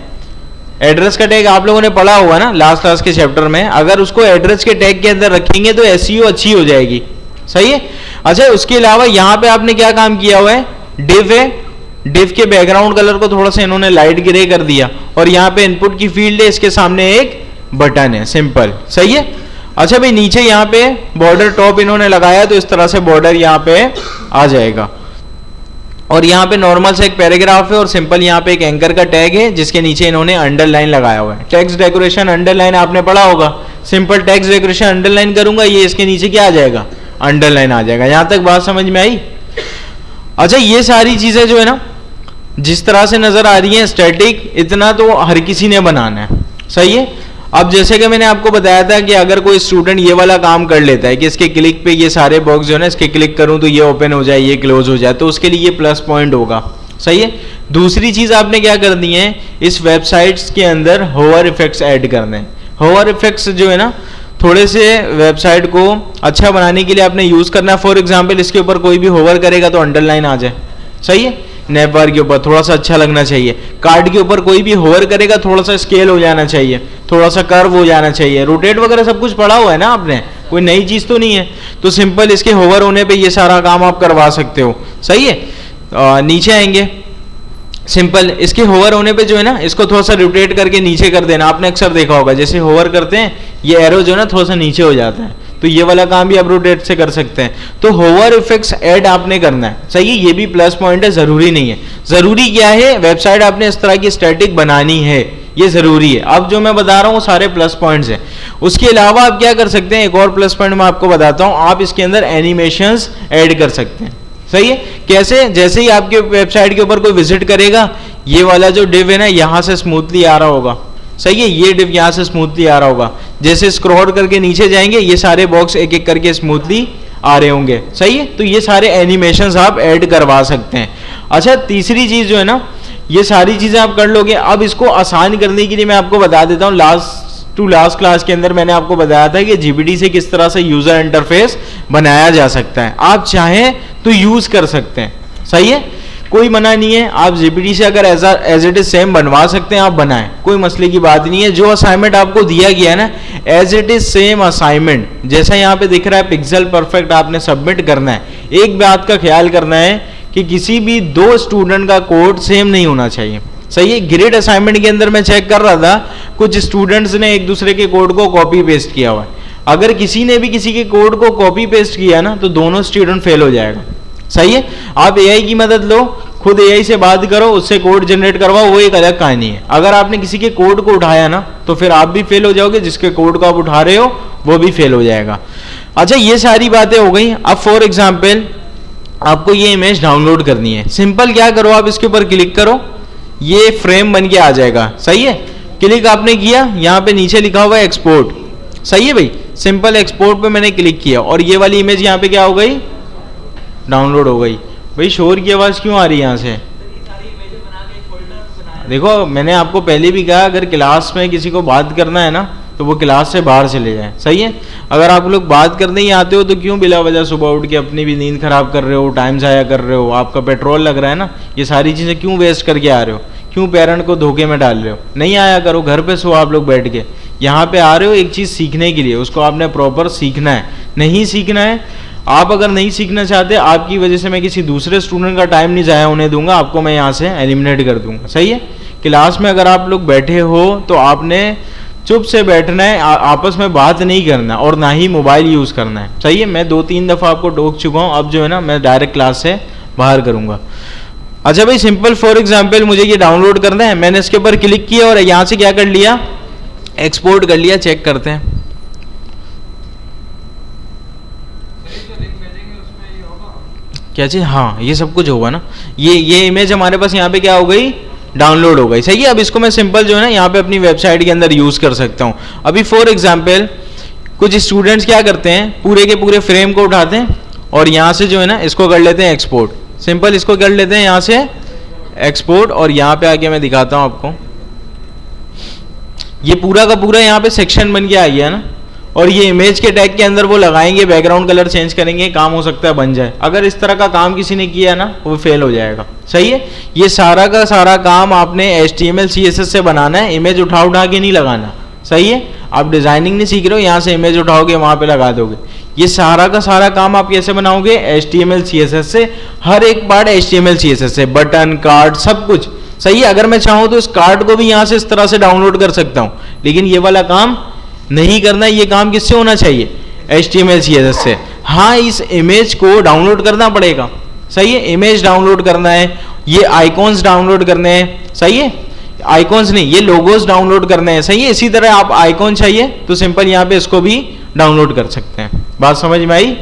एड्रेस का टैग आप लोगों ने पढ़ा होगा ना लास्ट के चैप्टर में। अगर उसको एड्रेस के टैग के अंदर रखेंगे तो SEO अच्छी हो जाएगी। सही है। अच्छा, उसके अलावा यहाँ पे आपने क्या काम किया हुआ है, डिव है, डिव के बैकग्राउंड कलर को थोड़ा सा इन्होंने लाइट ग्रे कर दिया, और यहाँ पे इनपुट की फील्ड है, इसके सामने एक बटन है, सिंपल। सही है। अच्छा भाई, नीचे यहाँ पे बॉर्डर टॉप इन्होंने लगाया, तो इस तरह से बॉर्डर यहाँ पे आ जाएगा। और यहाँ पे नॉर्मल से एक पैराग्राफ है, और सिंपल यहाँ पे एक एंकर का टैग है, जिसके नीचे इन्होंने अंडरलाइन लगाया हुआ है। टेक्स्ट डेकोरेशन अंडरलाइन आपने पढ़ा होगा। सिंपल टेक्स्ट डेकोरेशन अंडरलाइन करूंगा, ये इसके नीचे क्या आ जाएगा, अंडरलाइन आ जाएगा। यहां तक बात समझ में आई? अच्छा, ये सारी चीजें जो है ना जिस तरह से नजर आ रही है स्टैटिक, इतना तो हर किसी ने बनाना है। सही है। अब जैसे कि मैंने आपको बताया था कि अगर कोई स्टूडेंट ये वाला काम कर लेता है कि इसके क्लिक पे ये सारे बॉक्स जो है ना, इसके क्लिक करूं तो ये ओपन हो जाए, ये क्लोज हो जाए, तो उसके लिए ये प्लस पॉइंट होगा। सही है। दूसरी चीज आपने क्या करनी है, इस वेबसाइट्स के अंदर होवर इफेक्ट्स ऐड करने हैं। होवर इफेक्ट्स जो है ना, थोड़े से वेबसाइट को अच्छा बनाने के लिए आपने यूज करना है। फॉर एग्जाम्पल इसके ऊपर कोई भी होवर करेगा तो अंडरलाइन आ जाए। सही है। नेवर के ऊपर थोड़ा सा अच्छा लगना चाहिए। कार्ड के ऊपर कोई भी होवर करेगा थोड़ा सा स्केल हो जाना चाहिए, थोड़ा सा कर्व हो जाना चाहिए। रोटेट वगैरह सब कुछ पढ़ा हुआ है ना आपने, कोई नई चीज तो नहीं है। तो सिंपल इसके होवर होने पे ये सारा काम आप करवा सकते हो। सही है। नीचे आएंगे, सिंपल इसके होवर होने पे जो है ना, इसको थोड़ा सा रोटेट करके नीचे कर देना। आपने अक्सर देखा होगा जैसे होवर करते हैं ये एरो जो है ना थोड़ा सा नीचे हो जाता है, तो ये वाला काम भी आप रोटेट से कर सकते हैं। तो होवर इफेक्ट्स ऐड आपने करना है। सही है। ये भी प्लस पॉइंट है, जरूरी नहीं है। जरूरी क्या है, वेबसाइट आपने इस तरह की स्टैटिक बनानी है, ये जरूरी है। अब जो मैं बता रहा हूँ सारे प्लस पॉइंट्स हैं। उसके अलावा आप क्या कर सकते हैं, एक और प्लस पॉइंट मैं आपको बताता हूँ, आप इसके अंदर एनिमेशंस ऐड कर सकते हैं। सही है। कैसे, जैसे ही आपके वेबसाइट के ऊपर कोई विजिट करेगा, ये वाला जो डिव है ना यहाँ से स्मूथली आ रहा होगा। सही है। ये डिव यहाँ से स्मूथली आ रहा होगा। जैसे स्क्रॉल करके नीचे जाएंगे ये सारे बॉक्स एक एक करके स्मूथली आ रहे होंगे। सही है। तो ये सारे एनिमेशंस आप ऐड करवा सकते हैं। अच्छा, तीसरी चीज जो है ना, ये सारी चीजें आप कर लोगे। अब इसको आसान करने के लिए मैं आपको बता देता हूँ, लास्ट क्लास के अंदर मैंने आपको बताया था कि जीपीटी से किस तरह से यूजर इंटरफेस बनाया जा सकता है। आप चाहें तो यूज कर सकते हैं। सही है। कोई मना नहीं है, आप जीपीटी से अगर एज इट इज सेम बनवा सकते हैं, आप बनाएं, कोई मसले की बात नहीं है। जो असाइनमेंट आपको दिया गया है ना, as it is same assignment जैसा यहाँ पे दिख रहा है पिक्सल परफेक्ट आपने सबमिट करना है। एक बात का ख्याल करना है कि किसी भी दो स्टूडेंट का कोड सेम नहीं होना चाहिए। सही है। ग्रेड असाइनमेंट के अंदर मैं चेक कर रहा था, कुछ स्टूडेंट्स ने एक दूसरे के कोड को कॉपी पेस्ट किया हुआ है। अगर किसी ने भी किसी के कोड को कॉपी पेस्ट किया ना, तो दोनों स्टूडेंट फेल हो जाएगा। सही है। आप एआई की मदद लो, खुद एआई से बात करो, उससे कोड जनरेट करवाओ, वो एक अलग कहानी है। अगर आपने किसी के कोड को उठाया ना, तो फिर आप भी फेल हो जाओगे, जिसके कोड को आप उठा रहे हो वो भी फेल हो जाएगा। अच्छा, ये सारी बातें हो गई। अब फॉर एग्जाम्पल आपको ये इमेज डाउनलोड करनी है। सिंपल क्या करो, आप इसके ऊपर क्लिक करो, ये फ्रेम बन के आ जाएगा। सही है। क्लिक आपने किया, यहाँ पे नीचे लिखा हुआ है एक्सपोर्ट। सही है भाई। सिंपल एक्सपोर्ट पे मैंने क्लिक किया और ये वाली इमेज यहाँ पे क्या हो गई, डाउनलोड हो गई। भाई शोर की आवाज क्यों आ रही है यहाँ से? देखो मैंने आपको पहले भी कहा, अगर क्लास में किसी को बात करना है ना, तो वो क्लास से बाहर चले जाए। सही है। अगर आप लोग बात करने ही आते हो तो क्यों बिला वजह सुबह उठ के अपनी भी नींद खराब कर रहे हो, टाइम ज़ाया कर रहे हो, आपका पेट्रोल लग रहा है ना, ये सारी चीज़ें क्यों वेस्ट करके आ रहे हो, क्यों पेरेंट को धोखे में डाल रहे हो? नहीं आया करो, घर पे सो आप लोग बैठ के। यहाँ पे आ रहे हो एक चीज़ सीखने के लिए, उसको आपने प्रॉपर सीखना है। नहीं सीखना है, आप अगर नहीं सीखना चाहते, आपकी वजह से मैं किसी दूसरे स्टूडेंट का टाइम नहीं ज़ाया होने दूंगा, आपको मैं यहाँ से एलिमिनेट कर दूंगा। सही है। क्लास में अगर आप लोग बैठे हो तो आपने चुप से बैठना है, आपस में बात नहीं करना और ना ही मोबाइल यूज़ करना है। सही है। मैं 2-3 दफ़ा आपको टोक चुका हूँ, अब जो है ना मैं डायरेक्ट क्लास से बाहर करूँगा। अच्छा भाई, सिंपल फॉर एग्जाम्पल मुझे ये डाउनलोड करना है, मैंने इसके ऊपर क्लिक किया और यहाँ से क्या कर लिया, एक्सपोर्ट कर लिया। चेक करते हैं। क्या चीज़? हाँ, ये सब कुछ होगा ना। ये इमेज हमारे पास यहाँ पे क्या हो गई, डाउनलोड हो गई। सही है। अब इसको मैं सिंपल जो है ना यहाँ पे अपनी वेबसाइट के अंदर यूज़ कर सकता हूँ। अभी फॉर एग्जांपल कुछ स्टूडेंट्स क्या करते हैं, पूरे के पूरे फ्रेम को उठाते हैं और यहाँ से जो है ना इसको कर लेते हैं एक्सपोर्ट। सिंपल इसको कर लेते हैं यहाँ से एक्सपोर्ट और यहाँ पे आके मैं दिखाता हूँ आपको, ये पूरा का पूरा यहाँ पे सेक्शन बन के आ गया ना। और ये इमेज के टैग के अंदर वो लगाएंगे, बैकग्राउंड कलर चेंज करेंगे, काम हो सकता है बन जाए। अगर इस तरह का काम किसी ने किया ना, वो फेल हो जाएगा। सही है। ये सारा का सारा काम आपने HTML CSS से बनाना है, इमेज उठा के नहीं लगाना। सही है। आप डिजाइनिंग नहीं सीख रहे हो, यहाँ से इमेज उठाओगे वहां पे लगा दोगे। ये सारा का सारा काम आप कैसे बनाओगे, HTML CSS से। हर एक पार्ट HTML CSS से, बटन, कार्ड, सब कुछ। सही है। अगर मैं चाहूँ तो इस कार्ड को भी यहाँ से इस तरह से डाउनलोड कर सकता हूँ, लेकिन ये वाला काम नहीं करना। ये काम किससे होना चाहिए, HTML CSS से। हाँ, इस इमेज को डाउनलोड करना पड़ेगा। सही है। इमेज डाउनलोड करना है, ये आइकॉन्स डाउनलोड करने हैं। सही है। आइकॉन्स नहीं, ये लोगोस डाउनलोड करने हैं। सही है। इसी तरह आप आइकॉन चाहिए तो सिंपल यहाँ पे इसको भी डाउनलोड कर सकते हैं। बात समझ में आई?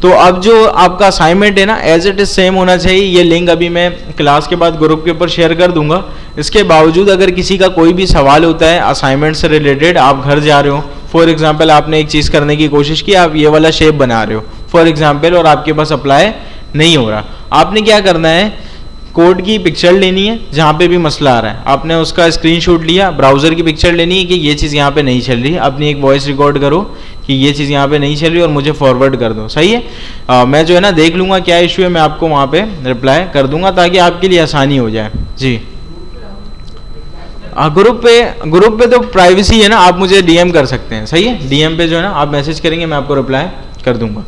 तो अब जो आपका असाइनमेंट है ना, एज इट इज सेम होना चाहिए। ये लिंक अभी मैं क्लास के बाद ग्रुप के ऊपर शेयर कर दूंगा, इसके बावजूद अगर किसी का कोई भी सवाल होता है असाइनमेंट से रिलेटेड, आप घर जा रहे हो, फॉर एग्जांपल आपने एक चीज़ करने की कोशिश की, आप ये वाला शेप बना रहे हो फॉर एग्जांपल, और आपके पास अप्लाई नहीं हो रहा, आपने क्या करना है, कोड की पिक्चर लेनी है जहाँ पे भी मसला आ रहा है, आपने उसका स्क्रीनशॉट लिया, ब्राउज़र की पिक्चर लेनी है कि ये चीज़ यहाँ पे नहीं चल रही, अपनी एक वॉइस रिकॉर्ड करो कि ये चीज़ यहाँ पे नहीं चल रही और मुझे फॉरवर्ड कर दो, सही है। मैं जो है ना देख लूँगा क्या इशू है, मैं आपको वहाँ पे रिप्लाई कर दूँगा ताकि आपके लिए आसानी हो जाए। जी ग्रुप पे तो प्राइवेसी है ना, आप मुझे डीएम कर सकते हैं, सही है, डीएम पे जो है ना आप मैसेज करेंगे मैं आपको रिप्लाई कर दूँगा।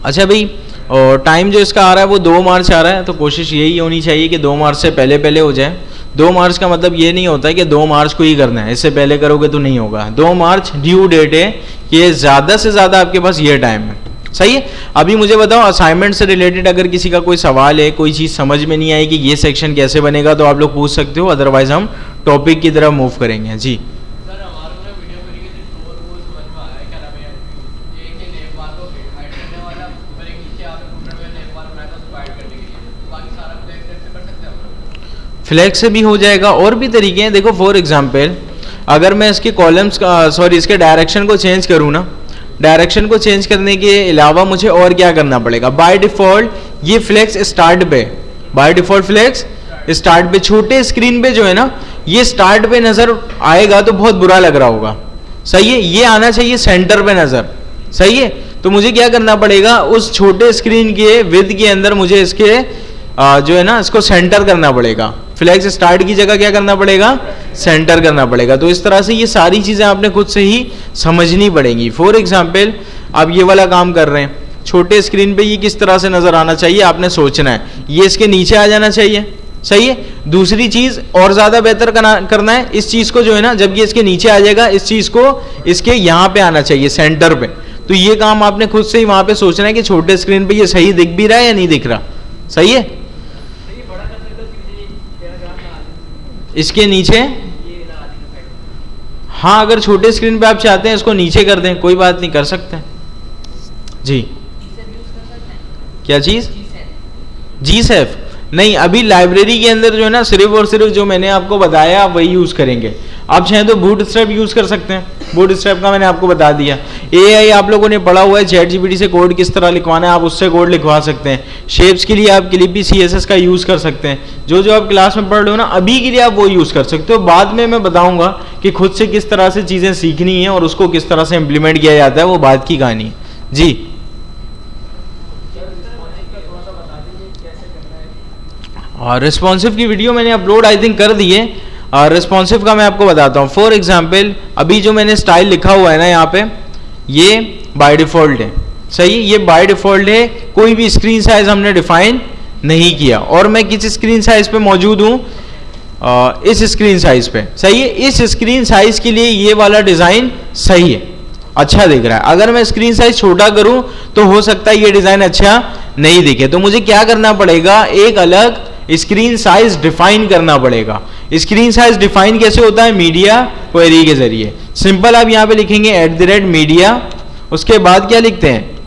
अच्छा भाई, और टाइम जो इसका आ रहा है वो 2 मार्च आ रहा है, तो कोशिश यही होनी चाहिए कि 2 मार्च से पहले पहले हो जाए। 2 मार्च का मतलब ये नहीं होता है कि 2 मार्च को ही करना है, इससे पहले करोगे तो नहीं होगा। 2 मार्च ड्यू डेट है कि ज़्यादा से ज़्यादा आपके पास ये टाइम है, सही है। अभी मुझे बताओ असाइनमेंट से रिलेटेड अगर किसी का कोई सवाल है, कोई चीज़ समझ में नहीं आई कि ये सेक्शन कैसे बनेगा, तो आप लोग पूछ सकते हो, अदरवाइज हम टॉपिक की तरफ मूव करेंगे। जी फ्लैक्स से भी हो जाएगा, और भी तरीके हैं। देखो फॉर एग्जांपल अगर मैं इसके कॉलम्स इसके डायरेक्शन को चेंज करूँ ना, डायरेक्शन को चेंज करने के अलावा मुझे और क्या करना पड़ेगा, बाय डिफ़ॉल्ट ये फ्लैक्स स्टार्ट पे, बाय डिफ़ॉल्ट फ्लैक्स स्टार्ट पे, छोटे स्क्रीन पे जो है ना ये स्टार्ट पे नज़र आएगा तो बहुत बुरा लग रहा होगा, सही है, ये आना चाहिए सेंटर पे नज़र, सही है। तो मुझे क्या करना पड़ेगा, उस छोटे स्क्रीन के विड्थ के अंदर मुझे इसके जो है ना इसको सेंटर करना पड़ेगा, फ्लैक्स स्टार्ट की जगह क्या करना पड़ेगा, सेंटर करना पड़ेगा। तो इस तरह से ये सारी चीज़ें आपने खुद से ही समझनी पड़ेंगी। फॉर एग्जांपल आप ये वाला काम कर रहे हैं, छोटे स्क्रीन पे ये किस तरह से नज़र आना चाहिए आपने सोचना है, ये इसके नीचे आ जाना चाहिए, सही है। दूसरी चीज़ और ज़्यादा बेहतर करना है, इस चीज़ को जो है ना जब ये इसके नीचे आ जाएगा, इस चीज़ को इसके यहाँ पे आना चाहिए सेंटर पे। तो ये काम आपने खुद से ही वहाँ पे सोचना है कि छोटे स्क्रीन पे ये सही दिख भी रहा है या नहीं दिख रहा, सही है। इसके नीचे, हाँ अगर छोटे स्क्रीन पे आप चाहते हैं इसको नीचे कर दें, कोई बात नहीं, कर सकते हैं। जी क्या चीज़, जी सेफ नहीं, अभी लाइब्रेरी के अंदर जो है ना सिर्फ और सिर्फ जो मैंने आपको बताया आप वही यूज़ करेंगे। आप चाहें तो बूटस्ट्रैप यूज़ कर सकते हैं, बूटस्ट्रैप का मैंने आपको बता दिया। एआई आप लोगों ने पढ़ा हुआ है, चैटजीपीटी से कोड किस तरह लिखवाना है, आप उससे कोड लिखवा सकते हैं। शेप्स के लिए आप क्लिपी सीएसएस का यूज़ कर सकते हैं, जो आप क्लास में पढ़ रहे हो ना अभी के लिए आप वो यूज़ कर सकते हो। बाद में मैं बताऊँगा कि खुद से किस तरह से चीज़ें सीखनी है और उसको किस तरह से इम्प्लीमेंट किया जाता है, वो बात की कहानी है। जी और रिस्पॉन्सिव की वीडियो मैंने अपलोड आई थिंक कर दी है। रिस्पॉन्सिव का मैं आपको बताता हूँ। फॉर एग्जांपल अभी जो मैंने स्टाइल लिखा हुआ है ना यहाँ पे, ये बाय डिफ़ॉल्ट है, सही, ये बाय डिफ़ॉल्ट है, कोई भी स्क्रीन साइज हमने डिफाइन नहीं किया, और मैं किस स्क्रीन साइज पे मौजूद हूँ, इस स्क्रीन साइज पे, सही है। इस स्क्रीन साइज के लिए ये वाला डिज़ाइन सही है, अच्छा दिख रहा है। अगर मैं स्क्रीन साइज छोटा करूँ तो हो सकता है ये डिज़ाइन अच्छा नहीं दिखे, तो मुझे क्या करना पड़ेगा, एक अलग स्क्रीन साइज डिफाइन करना पड़ेगा। स्क्रीन साइज डिफाइन कैसे होता है, मीडिया क्वेरी के जरिए। सिंपल आप यहाँ पे लिखेंगे @media, उसके बाद क्या लिखते हैं,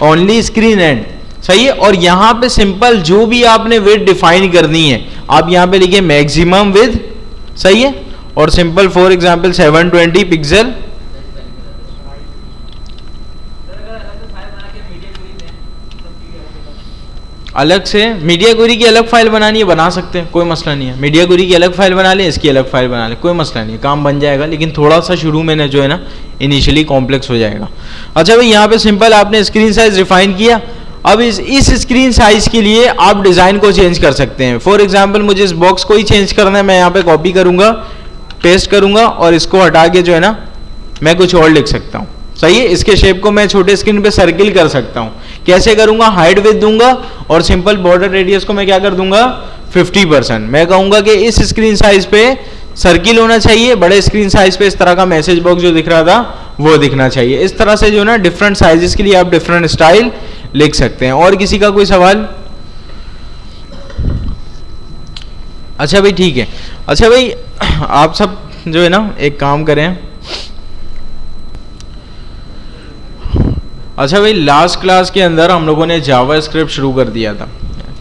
ओनली स्क्रीन एंड, सही है। और यहाँ पे सिंपल जो भी आपने विड्थ डिफाइन करनी है आप यहाँ पे लिखिए मैक्सिमम विड्थ, सही है, और सिंपल फॉर एग्जांपल 720 पिक्सल। अलग से मीडिया क्वेरी की अलग फाइल बनानी है, बना सकते हैं, कोई मसला नहीं है। मीडिया क्वेरी की अलग फाइल बना लें, इसकी अलग फाइल बना लें, कोई मसला नहीं है, काम बन जाएगा, लेकिन थोड़ा सा शुरू में जो है ना इनिशियली कॉम्प्लेक्स हो जाएगा। अच्छा भाई, यहाँ पे सिंपल आपने स्क्रीन साइज डिफाइन किया। अब इस स्क्रीन साइज के लिए आप डिज़ाइन को चेंज कर सकते हैं। फॉर एग्जाम्पल मुझे इस बॉक्स को ही चेंज करना है, मैं यहाँ पे कॉपी करूँगा, पेस्ट करूँगा, और इसको हटा के जो है ना मैं कुछ और लिख सकता हूँ, सही है। इसके शेप को मैं छोटे स्क्रीन पे सर्किल कर सकता हूँ। कैसे करूँगा, हाइट विड्थ दूंगा, और सिंपल बॉर्डर रेडियस को मैं क्या कर दूंगा, 50%। मैं कहूँगा कि इस स्क्रीन साइज पे सर्किल होना चाहिए, बड़े स्क्रीन साइज पे इस तरह का मैसेज बॉक्स जो दिख रहा था वो दिखना चाहिए। इस तरह से जो ना डिफरेंट साइजेस के लिए आप डिफरेंट स्टाइल लिख सकते हैं। और किसी का कोई सवाल? अच्छा भाई ठीक है। अच्छा भाई आप सब जो है ना एक काम करें, अच्छा भाई, लास्ट क्लास के अंदर हम लोगों ने जावा स्क्रिप्ट शुरू कर दिया था,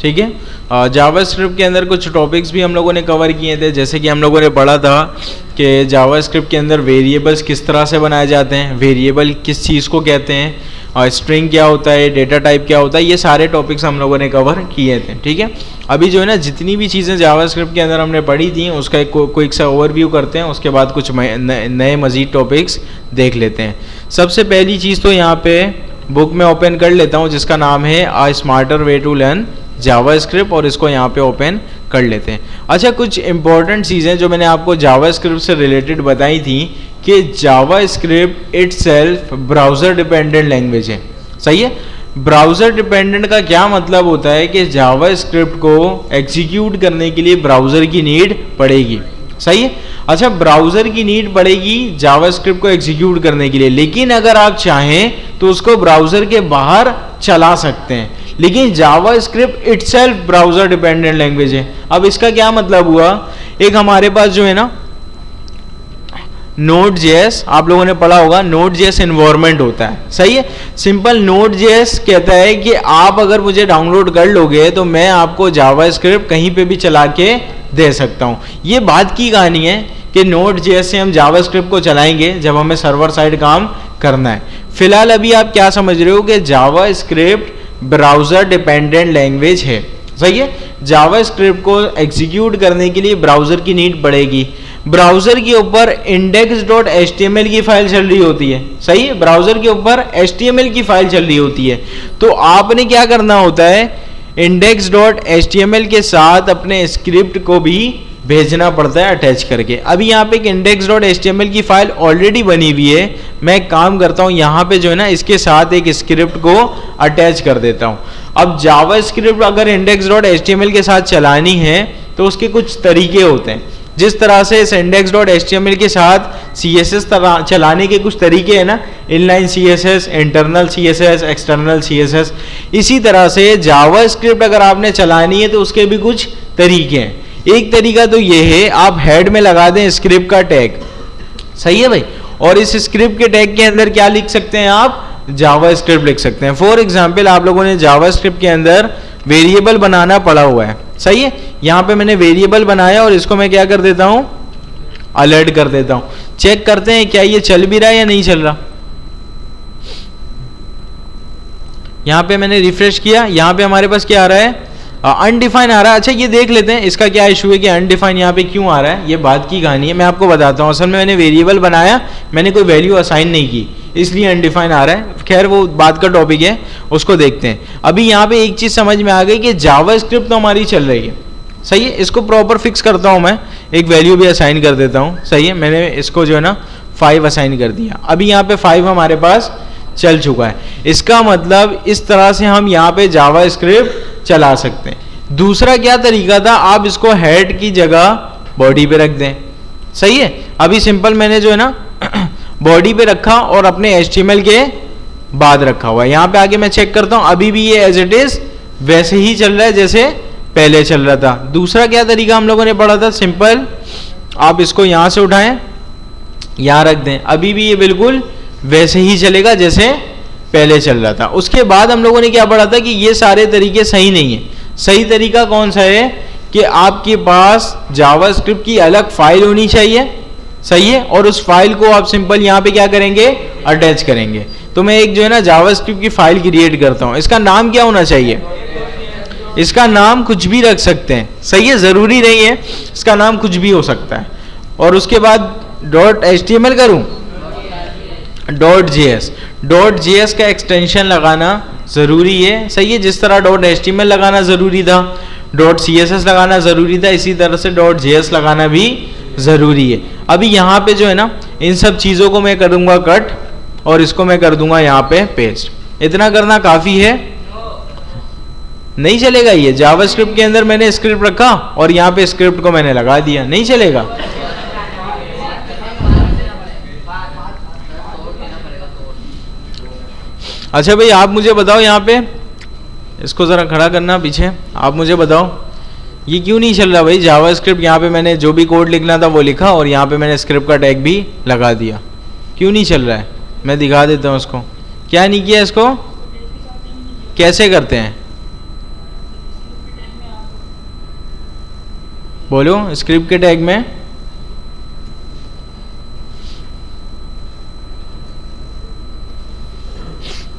ठीक है। जावा स्क्रिप्ट के अंदर कुछ टॉपिक्स भी हम लोगों ने कवर किए थे, जैसे कि हम लोगों ने पढ़ा था कि जावा स्क्रिप्ट के अंदर वेरिएबल्स किस तरह से बनाए जाते हैं, वेरिएबल किस चीज़ को कहते हैं, और स्ट्रिंग क्या होता है, डेटा टाइप क्या होता है, ये सारे टॉपिक्स हम लोगों ने कवर किए थे, ठीक है। अभी जो है ना, जितनी भी चीज़ें जावा स्क्रिप्ट के अंदर हमने पढ़ी थी उसका एक क्विक सा ओवरव्यू करते हैं, उसके बाद कुछ नए मज़ीद टॉपिक्स देख लेते हैं। सबसे पहली चीज़ तो यहाँ पे बुक में ओपन कर लेता हूँ, जिसका नाम है a smarter way to learn JavaScript, और इसको यहाँ पे ओपन कर लेते हैं। अच्छा, कुछ इंपॉर्टेंट चीज़ें जो मैंने आपको जावा स्क्रिप्ट से रिलेटेड बताई थी कि JavaScript itself browser dependent language है, सही है। ब्राउज़र डिपेंडेंट का क्या मतलब होता है कि जावा स्क्रिप्ट को एग्जीक्यूट करने के लिए ब्राउज़र की नीड पड़ेगी, सही है। अच्छा, ब्राउज़र की नीड पड़ेगी जावा स्क्रिप्ट को एग्जीक्यूट करने के लिए, लेकिन अगर आप चाहें तो उसको ब्राउज़र के बाहर चला सकते हैं, लेकिन JavaScript itself browser dependent language है। अब इसका क्या मतलब हुआ, एक हमारे पास जो है ना नोड जेएस, आप लोगों ने पढ़ा होगा, नोड जेएस एनवायरनमेंट होता है, सही है। सिंपल नोड जेएस कहता है कि आप अगर मुझे डाउनलोड कर लोगे तो मैं आपको जावा स्क्रिप्ट कहीं पे भी चला के दे सकता हूँ। ये बात की कहानी है कि नोड जेएस से हम जावा स्क्रिप्ट को चलाएंगे जब हमें सर्वर साइड काम करना है। फिलहाल अभी आप क्या समझ रहे हो कि जावा स्क्रिप्ट ब्राउज़र डिपेंडेंट लैंग्वेज है, सही है। जावा स्क्रिप्ट को एग्जीक्यूट करने के लिए ब्राउज़र की नीड पड़ेगी। ब्राउज़र के ऊपर index.html की फाइल चल रही होती है, सही है। ब्राउज़र के ऊपर HTML की फाइल चल रही होती है, तो आपने क्या करना होता है, index.html के साथ अपने स्क्रिप्ट को भी भेजना पड़ता है अटैच करके। अभी यहाँ पे एक index.html की फाइल ऑलरेडी बनी हुई है, मैं एक काम करता हूँ यहाँ पे जो है ना इसके साथ एक स्क्रिप्ट को अटैच कर देता हूँ। अब जावा स्क्रिप्ट अगर index.html के साथ चलानी है तो उसके कुछ तरीके होते हैं। जिस तरह से इस index.html के साथ CSS चलाने के कुछ तरीके हैं ना, inline CSS, internal CSS, external CSS, इसी तरह से जावा स्क्रिप्ट अगर आपने चलानी है तो उसके भी कुछ तरीके हैं। एक तरीका तो ये है, आप हेड में लगा दें स्क्रिप्ट का टैग, सही है भाई, और इस स्क्रिप्ट के टैग के अंदर क्या लिख सकते हैं आप, जावा स्क्रिप्ट लिख सकते हैं। फॉर एग्जाम्पल, आप लोगों ने जावा स्क्रिप्ट के अंदर वेरिएबल बनाना पड़ा हुआ है, सही है। यहाँ पे मैंने वेरिएबल बनाया और इसको मैं क्या कर देता हूँ, अलर्ट कर देता हूँ। चेक करते हैं क्या ये चल भी रहा है या नहीं चल रहा। यहाँ पे मैंने रिफ्रेश किया, यहाँ पे हमारे पास क्या आ रहा है, अनडिफाइन आ रहा है। अच्छा, ये देख लेते हैं इसका क्या इशू है कि अनडिफाइन यहाँ पे क्यों आ रहा है। ये बात की कहानी है, मैं आपको बताता हूँ। असल में मैंने वेरिएबल बनाया, मैंने कोई वैल्यू असाइन नहीं की, इसलिए अनडिफाइन आ रहा है। खैर वो बात का टॉपिक है, उसको देखते हैं। अभी यहाँ पे एक चीज़ समझ में आ गई कि जावा स्क्रिप्ट तो हमारी चल रही है, सही है। इसको प्रॉपर फिक्स करता हूँ मैं, एक वैल्यू भी असाइन कर देता हूँ, सही है। मैंने इसको जो है ना 5 असाइन कर दिया। अभी यहाँ पे 5 हमारे पास चल चुका है। इसका मतलब इस तरह से हम यहाँ पे जावा स्क्रिप्ट चला सकते हैं। दूसरा क्या तरीका था, आप इसको हेड की जगह बॉडी पे रख दें, सही है। अभी सिंपल मैंने जो है ना बॉडी पे रखा और अपने HTML के बाद रखा हुआ है। यहाँ पे आगे मैं चेक करता हूँ, अभी भी ये एज इट इज वैसे ही चल रहा है जैसे पहले चल रहा था। दूसरा क्या तरीका हम लोगों ने पढ़ा था, सिंपल आप इसको यहाँ से उठाएं, यहाँ रख दें, अभी भी ये बिल्कुल वैसे ही चलेगा जैसे पहले चल रहा था। उसके बाद हम लोगों ने क्या पढ़ा था कि ये सारे तरीके सही नहीं है। सही तरीका कौन सा है कि आपके पास जावा स्क्रिप्ट की अलग फाइल होनी चाहिए, सही है, और उस फाइल को आप सिंपल यहाँ पे क्या करेंगे, अटैच करेंगे। तो मैं एक जो है ना जावा स्क्रिप्ट की फाइल क्रिएट करता हूँ। इसका नाम क्या होना चाहिए, इसका नाम कुछ भी रख सकते हैं, सही है, जरूरी नहीं है, इसका नाम कुछ भी हो सकता है। और उसके बाद .html करूँ, .js का एक्सटेंशन लगाना ज़रूरी है, सही है। जिस तरह .html लगाना ज़रूरी था, .css लगाना ज़रूरी था, इसी तरह से .js लगाना भी ज़रूरी है। अभी यहाँ पे जो है ना इन सब चीज़ों को मैं करूँगा कट और इसको मैं कर दूंगा यहाँ पे पेस्ट। इतना करना काफ़ी है, नहीं चलेगा। ये जावा स्क्रिप्ट के अंदर मैंने स्क्रिप्ट रखा और यहाँ पे स्क्रिप्ट को मैंने लगा दिया, नहीं चलेगा। अच्छा भाई, आप मुझे बताओ, यहाँ पे इसको ज़रा खड़ा करना पीछे, आप मुझे बताओ ये क्यों नहीं चल रहा भाई जावा स्क्रिप्ट। यहाँ पे मैंने जो भी कोड लिखना था वो लिखा और यहाँ पे मैंने स्क्रिप्ट का टैग भी लगा दिया, क्यों नहीं चल रहा है। मैं दिखा देता हूँ उसको, क्या नहीं किया इसको? कैसे करते हैं बोलो स्क्रिप्ट के टैग में?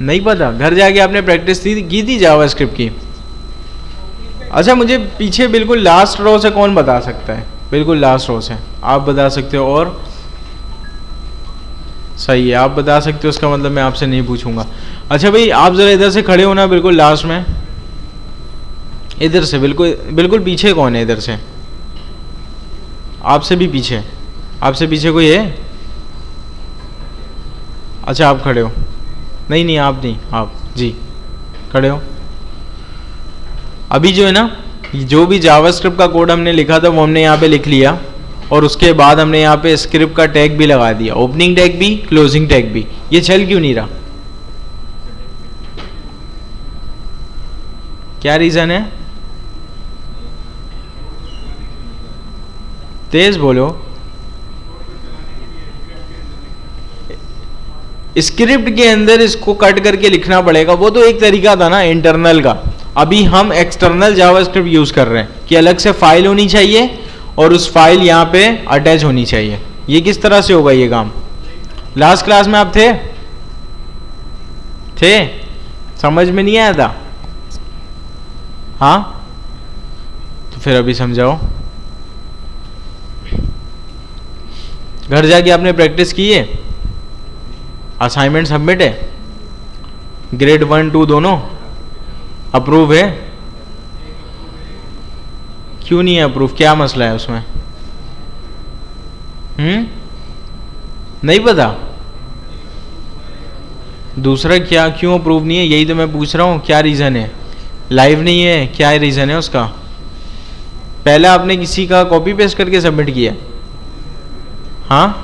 नहीं पता? घर जाके आपने प्रैक्टिस की थी जावास्क्रिप्ट की? अच्छा मुझे पीछे बिल्कुल लास्ट रो से कौन बता सकता है? बिल्कुल लास्ट रो से आप बता सकते हो। और सही है, आप बता सकते हो, उसका मतलब मैं आपसे नहीं पूछूंगा। अच्छा भाई आप ज़रा इधर से खड़े होना, बिल्कुल लास्ट में, इधर से बिल्कुल बिल्कुल पीछे। कौन है इधर से? आपसे भी पीछे? आपसे पीछे कोई है? अच्छा आप खड़े हो। नहीं नहीं आप नहीं, आप जी खड़े हो। अभी जो है ना, जो भी जावास्क्रिप्ट का कोड हमने लिखा था वो हमने यहाँ पे लिख लिया, और उसके बाद हमने यहाँ पे स्क्रिप्ट का टैग भी लगा दिया, ओपनिंग टैग भी, क्लोजिंग टैग भी। ये चल क्यों नहीं रहा? क्या रीजन है? तेज बोलो। स्क्रिप्ट के अंदर इसको कट करके लिखना पड़ेगा, वो तो एक तरीका था ना इंटरनल का। अभी हम एक्सटर्नल जावास्क्रिप्ट यूज कर रहे हैं कि अलग से फाइल होनी चाहिए और उस फाइल यहाँ पे अटैच होनी चाहिए। ये किस तरह से होगा ये काम? लास्ट क्लास में आप थे समझ में नहीं आया था? हाँ तो फिर अभी समझाओ। घर जाके आपने प्रैक्टिस की है? असाइनमेंट सबमिट है? ग्रेड 1 2 दोनों अप्रूव है? क्यों नहीं है अप्रूव? क्या मसला है उसमें? नहीं पता? दूसरा क्या, क्यों अप्रूव नहीं है? यही तो मैं पूछ रहा हूँ, क्या रीज़न है? लाइव नहीं है, क्या रीज़न है उसका? पहले आपने किसी का कॉपी पेस्ट करके सबमिट किया? हाँ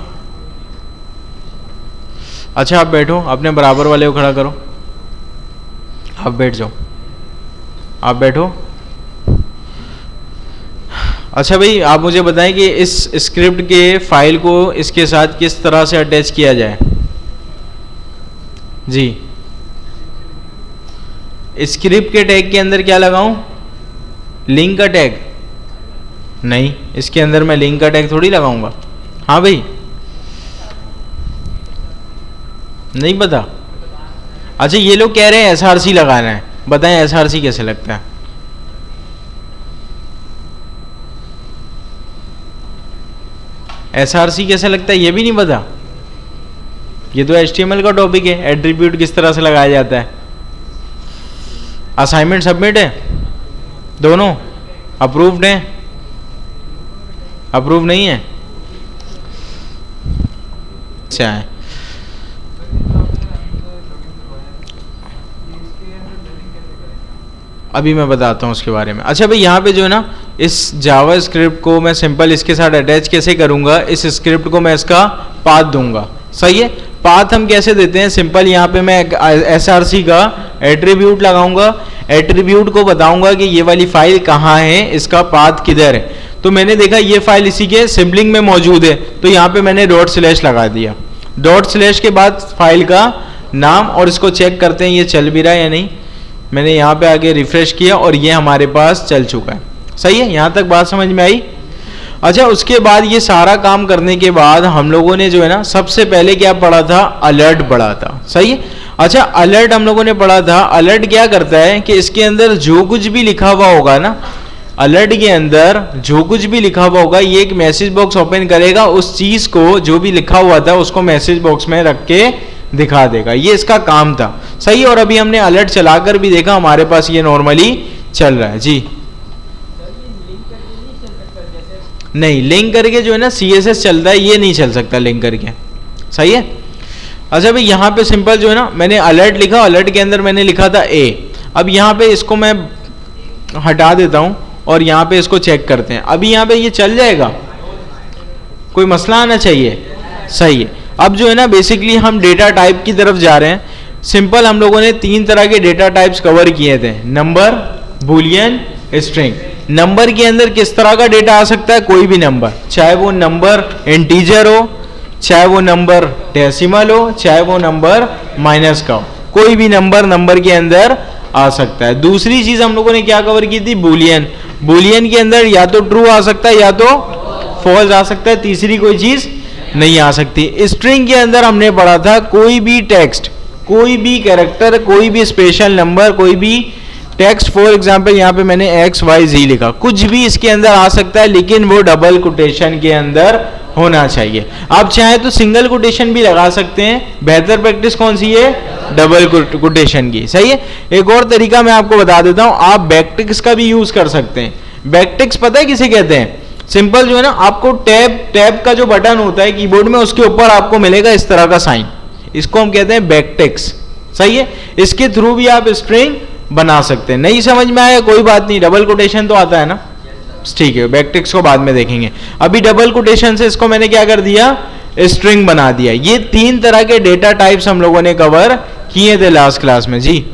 अच्छा आप बैठो, अपने बराबर वाले को खड़ा करो, आप बैठ जाओ, आप बैठो। अच्छा भाई आप मुझे बताएं कि इस स्क्रिप्ट के फाइल को इसके साथ किस तरह से अटैच किया जाए? जी स्क्रिप्ट के टैग के अंदर क्या लगाऊं? लिंक का टैग? नहीं, इसके अंदर मैं लिंक का टैग थोड़ी लगाऊंगा। हाँ भाई नहीं पता? अच्छा ये लोग कह रहे हैं एसआरसी लगाना है, बताएं एसआरसी कैसे लगता है? एसआरसी कैसे लगता है ये भी नहीं पता? ये तो एचटीएमएल का टॉपिक है, एट्रीब्यूट किस तरह से लगाया जाता है। असाइनमेंट सबमिट है? दोनों अप्रूव्ड हैं? अप्रूव नहीं है? अच्छा है। अभी मैं बताता हूँ उसके बारे में। अच्छा भाई यहाँ पे जो है ना, इस जावा स्क्रिप्ट को मैं सिंपल इसके साथ अटैच कैसे करूँगा? इस स्क्रिप्ट को मैं इसका पाथ दूंगा, सही है। पाथ हम कैसे देते हैं? सिंपल यहाँ पे मैं एसआरसी का एट्रीब्यूट लगाऊंगा, एट्रीब्यूट को बताऊंगा कि ये वाली फाइल कहाँ है, इसका पाथ किधर है। तो मैंने देखा ये फाइल इसी के सिबलिंग में मौजूद है, तो यहाँ पे मैंने डॉट स्लैश लगा दिया। डॉट स्लैश के बाद फाइल का नाम, और इसको चेक करते हैं ये चल भी रहा है या नहीं। मैंने यहाँ पे आगे रिफ्रेश किया और ये हमारे पास चल चुका है, सही है। यहाँ तक बात समझ में आई? अच्छा उसके बाद ये सारा काम करने के बाद हम लोगों ने जो है ना, सबसे पहले क्या पढ़ा था? अलर्ट पढ़ा था, सही है। अच्छा अलर्ट हम लोगों ने पढ़ा था। अलर्ट क्या करता है कि इसके अंदर जो कुछ भी लिखा हुआ होगा ना, अलर्ट के अंदर जो कुछ भी लिखा हुआ होगा, ये एक मैसेज बॉक्स ओपन करेगा, उस चीज को जो भी लिखा हुआ था उसको मैसेज बॉक्स में रख के दिखा देगा। ये इसका काम था, सही। और अभी हमने अलर्ट चलाकर भी देखा, हमारे पास ये नॉर्मली चल रहा है जी। नहीं, लिंक करके जो है ना CSS चलता है, ये नहीं चल सकता लिंक करके, सही है। अच्छा भाई यहाँ पे सिंपल जो है ना, मैंने अलर्ट लिखा, अलर्ट के अंदर मैंने लिखा था A। अब यहाँ पे इसको मैं हटा देता हूँ और यहाँ पे इसको चेक करते हैं। अभी यहाँ पे ये चल जाएगा, कोई मसला आना चाहिए, सही है। अब जो है ना बेसिकली हम डेटा टाइप की तरफ जा रहे हैं। सिंपल हम लोगों ने 3 तरह के डेटा टाइप्स कवर किए थे, नंबर, बूलियन, स्ट्रिंग। नंबर के अंदर किस तरह का डेटा आ सकता है? कोई भी नंबर, चाहे वो नंबर इंटीजर हो, चाहे वो नंबर डेसिमल हो, चाहे वो नंबर माइनस का हो, कोई भी नंबर के अंदर आ सकता है। दूसरी चीज हम लोगों ने क्या कवर की थी, बुलियन। बुलियन के अंदर या तो ट्रू आ सकता है या तो फॉल्स आ सकता है, तीसरी कोई चीज नहीं आ सकती। स्ट्रिंग के अंदर हमने पढ़ा था कोई भी टेक्स्ट, कोई भी कैरेक्टर, कोई भी स्पेशल नंबर, कोई भी टेक्स्ट, फॉर एग्जाम्पल यहाँ पे मैंने XYZ लिखा, कुछ भी इसके अंदर आ सकता है, लेकिन वो डबल कोटेशन के अंदर होना चाहिए। आप चाहे तो सिंगल कोटेशन भी लगा सकते हैं, बेहतर प्रैक्टिस कौन सी है, डबल कोटेशन की। सही है। एक और तरीका मैं आपको बता देता हूं, आप बैकटिक्स का भी यूज कर सकते हैं। बैकटिक्स पता है किसे कहते हैं, सिंपल जो है ना, आपको टैब का जो बटन होता है कीबोर्ड में, उसके ऊपर आपको मिलेगा इस तरह का साइन, इसको हम कहते हैं बैकटिक्स। सही है। इसके थ्रू भी आप स्ट्रिंग बना सकते हैं। नहीं समझ में आया कोई बात नहीं, डबल कोटेशन तो आता है ना, ठीक है, बैकटिक्स को बाद में देखेंगे। अभी डबल कोटेशन से इसको मैंने क्या कर दिया, स्ट्रिंग बना दिया। ये 3 तरह के डेटा टाइप्स हम लोगों ने कवर किए थे लास्ट क्लास में जी।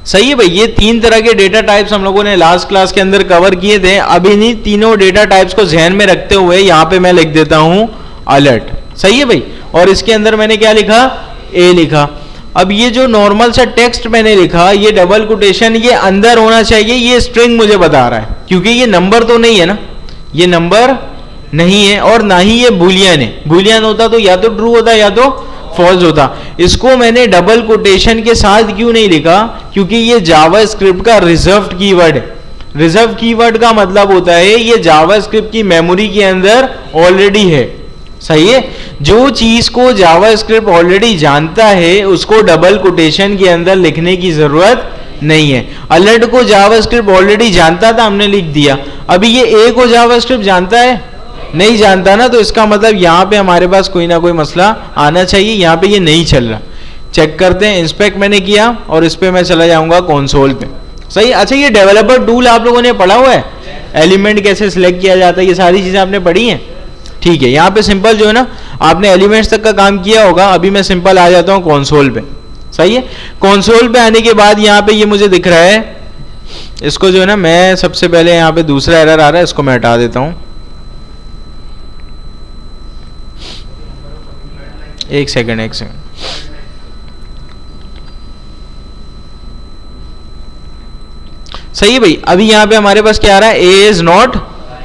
सही है भाई, ये 3 तरह के डेटा टाइप्स हम लोगों ने लास्ट क्लास के अंदर कवर किए थे। अब इन्हीं तीनों डेटा टाइप्स को ध्यान में रखते हुए यहां पे मैं लिख देता हूं अलर्ट। सही है भाई। और इसके अंदर मैंने क्या लिखा, ए लिखा। अब ये जो नॉर्मल सा टेक्स्ट मैंने लिखा, ये डबल कोटेशन ये अंदर होना चाहिए, ये स्ट्रिंग मुझे बता रहा है, क्योंकि ये नंबर तो नहीं है ना, ये नंबर नहीं है और ना ही ये बुलियन है। बुलियन होता तो या तो ट्रू होता या तो फॉल्स होता। इसको मैंने डबल कोटेशन के साथ क्यों नहीं लिखा, क्योंकि ये जावा स्क्रिप्ट का रिजर्व्ड कीवर्ड है। रिजर्व कीवर्ड का मतलब होता है ये जावा स्क्रिप्ट की मेमोरी के अंदर ऑलरेडी है। सही है। जो चीज को जावा स्क्रिप्ट ऑलरेडी जानता है उसको डबल कोटेशन के अंदर लिखने की जरूरत नहीं है। अलर्ट को जावा स्क्रिप्ट ऑलरेडी जानता था, हमने लिख दिया। अभी ये ए को जावा स्क्रिप्ट जानता है, नहीं जानता ना, तो इसका मतलब यहां पे हमारे पास कोई ना कोई मसला आना चाहिए। यहां पे ये नहीं चल रहा। चेक करते हैं, इंस्पेक्ट मैंने किया और इस पे मैं चला जाऊंगा कंसोल पे। सही। अच्छा, ये डेवलपर टूल आप लोगों ने पढ़ा हुआ है, एलिमेंट कैसे सिलेक्ट किया जाता है, ये सारी चीजें आपने पढ़ी हैं। ठीक है। यहाँ पे सिंपल जो है ना, आपने एलिमेंट्स तक का काम किया होगा। अभी मैं सिंपल आ जाता हूँ कंसोल पे। सही है। कंसोल पे आने के बाद यहाँ पे ये मुझे दिख रहा है, इसको जो है ना, मैं सबसे पहले यहाँ पे दूसरा एरर आ रहा है, इसको मैं हटा देता हूँ। एक सेकंड। सही है भाई। अभी यहाँ पे हमारे पास क्या आ रहा है, ए इज नॉट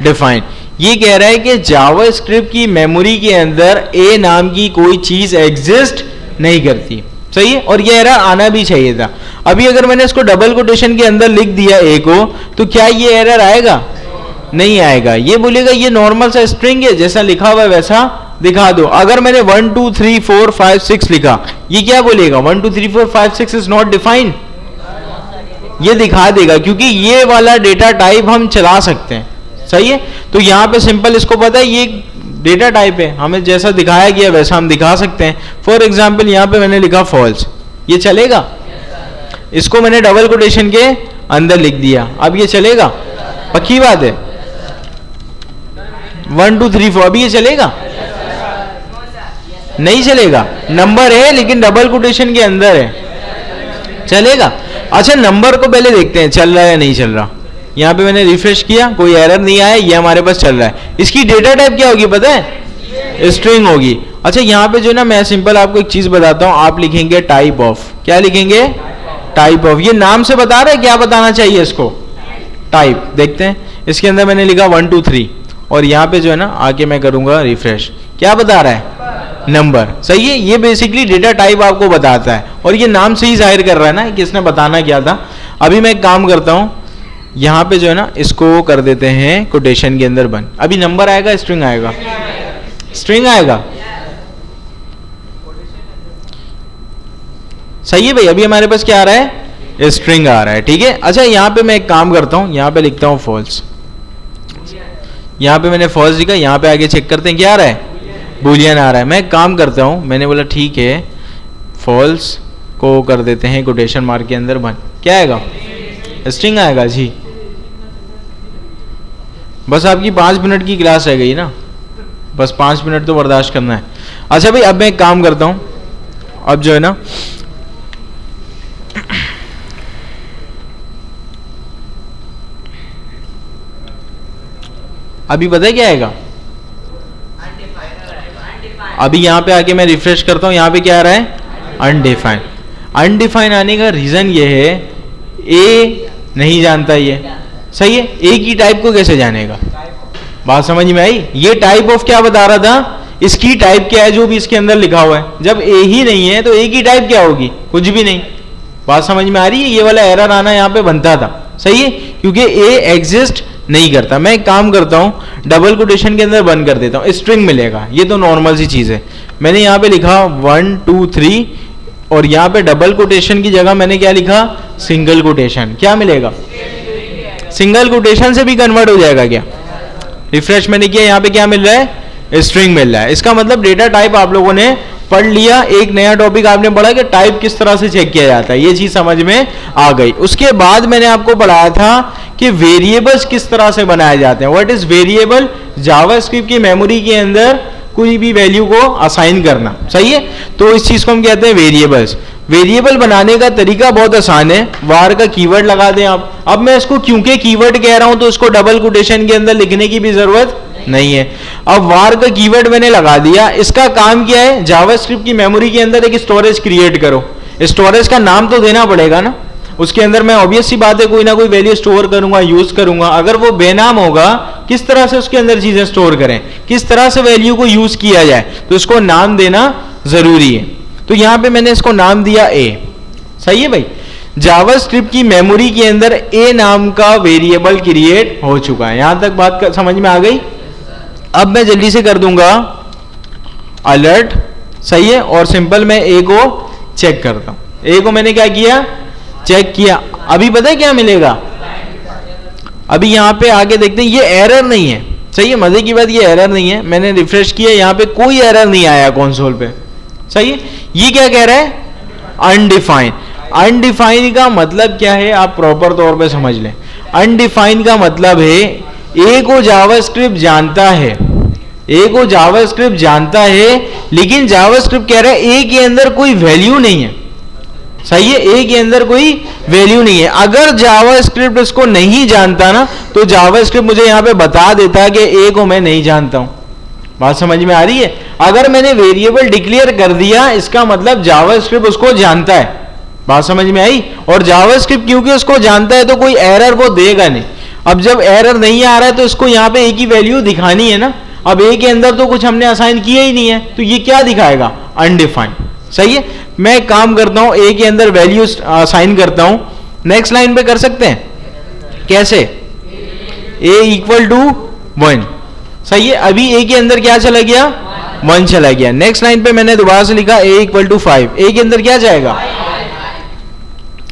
डिफाइंड। ये कह रहा है कि जावा स्क्रिप्ट की मेमोरी के अंदर ए नाम की कोई चीज एग्जिस्ट नहीं करती। सही है। और ये एरर आना भी चाहिए था। अभी अगर मैंने इसको डबल कोटेशन के अंदर लिख दिया ए को, तो क्या ये एरर आएगा, नहीं आएगा। ये बोलेगा ये नॉर्मल सा स्ट्रिंग है, जैसा लिखा हुआ है वैसा दिखा दो। अगर मैंने 1 2 3 4 5 6 लिखा, ये क्या बोलेगा, 1 2 3 4 5 6 इज नॉट डिफाइंड, ये दिखा देगा, क्योंकि ये वाला डेटा टाइप हम चला सकते हैं। सही है। तो यहां पे सिंपल इसको पता है ये डेटा टाइप है, हमें जैसा दिखाया गया वैसा हम दिखा सकते हैं। फॉर एग्जाम्पल यहां पे मैंने लिखा फॉल्स, ये चलेगा। इसको मैंने डबल कोटेशन के अंदर लिख दिया, अब ये चलेगा, पक्की बात है। 1 2 3 4 अभी ये चलेगा, नहीं चलेगा। नंबर है लेकिन डबल कोटेशन के अंदर है, चलेगा। अच्छा, नंबर को पहले देखते हैं चल रहा है या नहीं चल रहा। यहाँ पे मैंने रिफ्रेश किया, कोई एरर नहीं आया, ये हमारे पास चल रहा है। इसकी डेटा टाइप क्या होगी पता है, स्ट्रिंग होगी। अच्छा, यहाँ पे जो ना, मैं सिंपल आपको एक चीज बताता हूँ, आप लिखेंगे टाइप ऑफ। क्या लिखेंगे, टाइप ऑफ। ये नाम से बता रहा है क्या बताना चाहिए इसको, टाइप। देखते हैं, इसके अंदर मैंने लिखा 1 2 3 और यहाँ पे जो है ना आके मैं करूंगा रिफ्रेश, क्या बता रहा है, नंबर। सही है। ये बेसिकली डेटा टाइप आपको बताता है और ये नाम से ही जाहिर कर रहा है ना कि इसने बताना क्या था। अभी मैं एक काम करता हूँ, यहाँ पे जो है ना इसको कर देते हैं कोटेशन के अंदर बंद। अभी नंबर आएगा, स्ट्रिंग आएगा, स्ट्रिंग आएगा। सही है भाई। अभी हमारे पास क्या आ रहा है, स्ट्रिंग आ रहा है। ठीक है। अच्छा, यहाँ पे मैं एक काम करता हूँ, यहाँ पे लिखता हूँ फॉल्स। यहाँ पे मैंने फॉल्स लिखा, यहाँ पे आगे चेक करते हैं क्या आ रहा है, बुलियन आ रहा है। मैं एक काम करता हूँ, मैंने बोला ठीक है, फॉल्स को कर देते हैं कोटेशन मार्क के अंदर बंद। क्या आएगा, स्ट्रिंग आएगा जी। बस आपकी 5 मिनट की क्लास रह गई ना, बस 5 मिनट तो बर्दाश्त करना है। अच्छा भाई, अब मैं एक काम करता हूँ, अब जो है ना अभी पता है क्या आएगा? अभी यहाँ पे आके मैं रिफ्रेश करता हूँ, यहाँ पे क्या आ रहा है? अनडिफाइंड। अनडिफाइंड आने का रीजन ये है, ए नहीं जानता ये, सही है। ए की टाइप को कैसे जानेगा? बात समझ में आई? ये टाइप ऑफ क्या बता रहा था, इसकी टाइप क्या है जो भी इसके अंदर लिखा हुआ है। जब ए ही नहीं है तो ए की टाइप क्या होगी? कुछ भी नहीं। बात समझ में आ रही है? ये वाला एरर आना यहाँ पे बनता था, सही है, क्योंकि ए एग्जिस्ट नहीं करता। मैं एक काम करता हूं, डबल कोटेशन के अंदर बंद कर देता हूं, स्ट्रिंग मिलेगा, ये तो नॉर्मल सी चीज है। मैंने यहाँ पे लिखा 1 2 3 और यहाँ पे डबल कोटेशन की जगह मैंने क्या लिखा? Single quotation. क्या मिलेगा? सिंगल कोटेशन से भी कन्वर्ट हो जाएगा क्या? रिफ्रेश मैंने किया, यहाँ पे क्या मिल रहा है? स्ट्रिंग मिल रहा है। इसका मतलब डेटा टाइप आप लोगों ने पढ़ लिया, एक नया टॉपिक आपने पढ़ा कि टाइप किस तरह से चेक किया जाता है, ये चीज समझ में आ गई। उसके बाद मैंने आपको पढ़ाया था कि वेरिएबल्स किस तरह से बनाए जाते हैं। What is variable? जावास्क्रिप्ट की मेमोरी के अंदर कोई भी वैल्यू को असाइन करना, सही है। तो इस चीज को हम कहते हैं वेरिएबल्स। वेरिएबल बनाने का तरीका बहुत आसान है, वार का कीवर्ड लगा दें आप। अब मैं इसको क्योंकि कीवर्ड कह रहा हूं तो इसको डबल कोटेशन के अंदर लिखने की भी जरूरत नहीं है। अब वार का कीवर्ड मैंने लगा दिया। इसका काम क्या है? जावास्क्रिप्ट की मेमोरी के अंदर एक स्टोरेज क्रिएट करो। स्टोरेज का नाम तो देना पड़ेगा ना, उसके अंदर मैं ऑब्वियस सी बात है कोई ना कोई वैल्यू स्टोर करूंगा, यूज करूंगा। अगर वो बेनाम होगा, किस तरह से उसके अंदर चीजें स्टोर करें, किस तरह से वैल्यू को यूज किया जाए, तो इसको नाम देना जरूरी है। तो यहां पे मैंने इसको नाम दिया ए, सही है भाई। जावास्क्रिप्ट की मेमोरी के अंदर ए नाम का वेरिएबल क्रिएट हो चुका है। यहां तक बात समझ में आ गई? अब मैं जल्दी से कर दूंगा अलर्ट, सही है, और सिंपल मैं ए को चेक करता हूं। ए को मैंने क्या किया? चेक किया। अभी पता है क्या मिलेगा? अभी यहां पे आगे देखते हैं, ये एरर नहीं है, सही है। मजे की बात ये एरर नहीं है। मैंने रिफ्रेश किया, यहां पे कोई एरर नहीं आया कंसोल पे, सही है। ये क्या कह रहा है? अनडिफाइंड। अनडिफाइंड का मतलब क्या है आप प्रॉपर तौर पे समझ लें। अनडिफाइंड का मतलब है ए को जावास्क्रिप्ट जानता है, ए को जावास्क्रिप्ट जानता है, लेकिन जावास्क्रिप्ट कह रहा है ए के अंदर कोई वैल्यू नहीं है, सही है। ए के अंदर कोई वैल्यू नहीं है। अगर जावास्क्रिप्ट इसको नहीं जानता ना, तो जावास्क्रिप्ट मुझे यहां पे बता देता कि ए को मैं नहीं जानता हूं। बात समझ में आ रही है? अगर मैंने वेरिएबल डिक्लेयर कर दिया, इसका मतलब जावास्क्रिप्ट उसको जानता है। बात समझ में आई? और जावास्क्रिप्ट क्योंकि उसको जानता है तो कोई एरर वो देगा नहीं। अब जब एरर नहीं आ रहा है तो इसको यहाँ पे ए की वैल्यू दिखानी है ना। अब ए के अंदर तो कुछ हमने असाइन किया ही नहीं है, तो ये क्या दिखाएगा? अनडिफाइंड, सही है। मैं काम करता हूं, ए के अंदर वैल्यू असाइन करता हूं। नेक्स्ट लाइन पे कर सकते हैं, कैसे? ए इक्वल टू 1, सही है। अभी ए के अंदर क्या चला गया? 1 चला गया। नेक्स्ट लाइन पे मैंने दोबारा से लिखा ए इक्वल टू 5। ए के अंदर क्या जाएगा?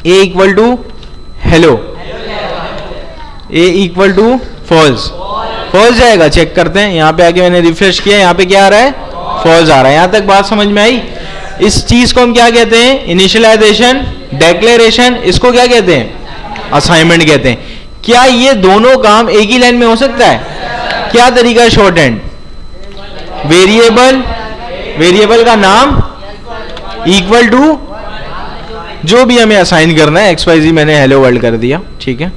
A equal to hello, A equal to false, false जाएगा। चेक करते हैं, यहां पे आके मैंने रिफ्रेश किया, यहां पे क्या आ रहा है? फॉल्स आ रहा है। यहां तक बात समझ में आई? इस चीज को हम क्या कहते हैं? इनिशियलाइजेशन, डेक्लेरेशन, इसको क्या कहते हैं? असाइनमेंट कहते हैं। क्या ये दोनों काम एक ही लाइन में हो सकता है? क्या तरीका है शॉर्ट हैंड? वेरिएबल, वेरिएबल का नाम इक्वल टू जो भी हमें असाइन करना है, XYZ मैंने हेलो वर्ल्ड कर दिया, ठीक है,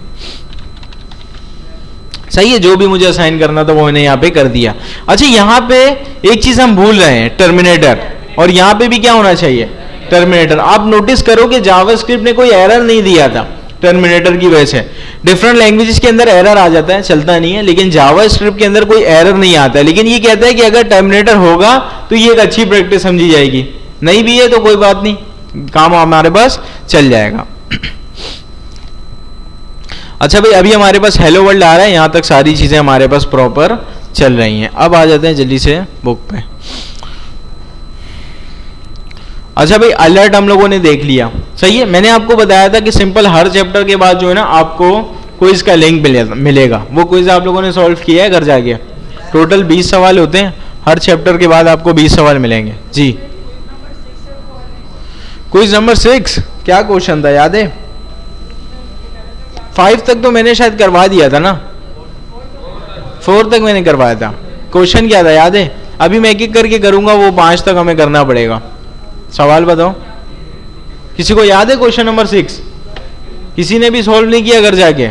सही है। जो भी मुझे असाइन करना था वो मैंने यहाँ पे कर दिया। अच्छा, यहाँ पे एक चीज हम भूल रहे हैं, टर्मिनेटर, और यहाँ पे भी क्या होना चाहिए? टर्मिनेटर। आप नोटिस करो कि जावास्क्रिप्ट ने कोई एरर नहीं दिया था टर्मिनेटर की वजह से। डिफरेंट लैंग्वेजेस के अंदर एरर आ जाता है, चलता नहीं है, लेकिन जावास्क्रिप्ट के अंदर कोई एरर नहीं आता है। लेकिन ये कहता है कि अगर टर्मिनेटर होगा तो ये एक अच्छी प्रैक्टिस समझी जाएगी, नहीं भी है तो कोई बात नहीं, काम हमारे पास चल जाएगा। अच्छा भाई, अभी हमारे पास हेलो वर्ल्ड आ रहा है, यहां तक सारी चीजें हमारे पास प्रॉपर चल रही हैं। अब आ जाते हैं जल्दी से बुक पे। अच्छा भाई, अलर्ट हम लोगों ने देख लिया, सही है। मैंने आपको बताया था कि सिंपल हर चैप्टर के बाद जो है ना आपको क्विज का लिंक मिलेगा। वो क्विज आप लोगों ने सॉल्व किया है घर जाके? टोटल 20 सवाल होते हैं, हर चैप्टर के बाद आपको 20 सवाल मिलेंगे जी। क्विज नंबर 6 क्या क्वेश्चन था, याद है? 5 तक तो मैंने शायद करवा दिया था ना, 4 तक मैंने करवाया था। क्वेश्चन क्या था, याद है? अभी मैं एक एक करके करूंगा, वो 5 तक हमें करना पड़ेगा। सवाल बताओ, किसी को याद है क्वेश्चन नंबर 6? किसी ने भी सॉल्व नहीं किया घर जाके?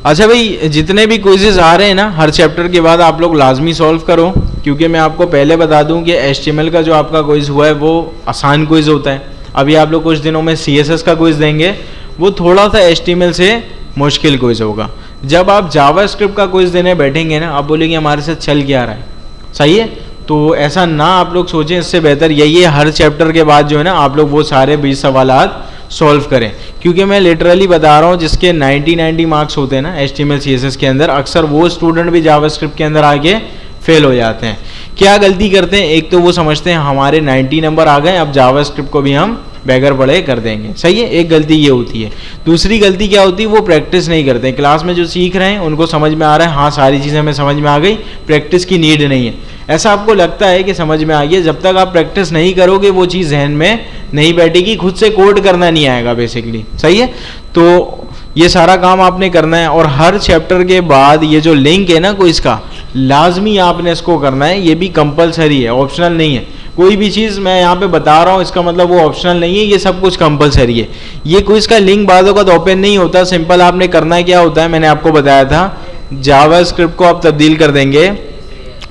अच्छा भाई, जितने भी क्विजेज आ रहे हैं ना हर चैप्टर के बाद आप लोग लाजमी सॉल्व करो, क्योंकि मैं आपको पहले बता दूं कि HTML का जो आपका क्विज हुआ है वो आसान क्विज होता है। अभी आप लोग कुछ दिनों में CSS का क्विज देंगे, वो थोड़ा सा HTML से मुश्किल क्विज होगा। जब आप जावास्क्रिप्ट का क्विज देने बैठेंगे ना, आप बोलेंगे हमारे साथ चल क्या रहा है, सही है। तो ऐसा ना आप लोग सोचें, इससे बेहतर यही है हर चैप्टर के बाद जो है ना आप लोग वो सारे 20 सवालात सॉल्व करें, क्योंकि मैं लिटरली बता रहा हूँ जिसके 90 मार्क्स होते हैं ना HTML CSS के अंदर, अक्सर वो स्टूडेंट भी जावास्क्रिप्ट के अंदर आके फेल हो जाते हैं। क्या गलती करते हैं, एक तो वो समझते हैं हमारे 90 नंबर आ गए, अब जावास्क्रिप्ट को भी हम बगैर पढ़े कर देंगे, सही है, एक गलती ये होती है। दूसरी गलती क्या होती है, वो प्रैक्टिस नहीं करते हैं। क्लास में जो सीख रहे हैं उनको समझ में आ रहा है, हाँ सारी चीज़ें हमें समझ में आ गई, प्रैक्टिस की नीड नहीं है। ऐसा आपको लगता है कि समझ में आ गई, जब तक आप प्रैक्टिस नहीं करोगे वो चीज़ जहन में नहीं बैठेगी, खुद से कोड करना नहीं आएगा बेसिकली, सही है। तो ये सारा काम आपने करना है, और हर चैप्टर के बाद ये जो लिंक है ना क्विज का, लाजमी आपने इसको करना है, ये भी कंपलसरी है, ऑप्शनल नहीं है। कोई भी चीज़ मैं यहाँ पे बता रहा हूँ इसका मतलब वो ऑप्शनल नहीं है, ये सब कुछ कंपलसरी है। ये क्विज का लिंक बाज़ों का तो ओपन नहीं होता, सिंपल आपने करना है क्या होता है, मैंने आपको बताया था, जावास्क्रिप्ट को आप तब्दील कर देंगे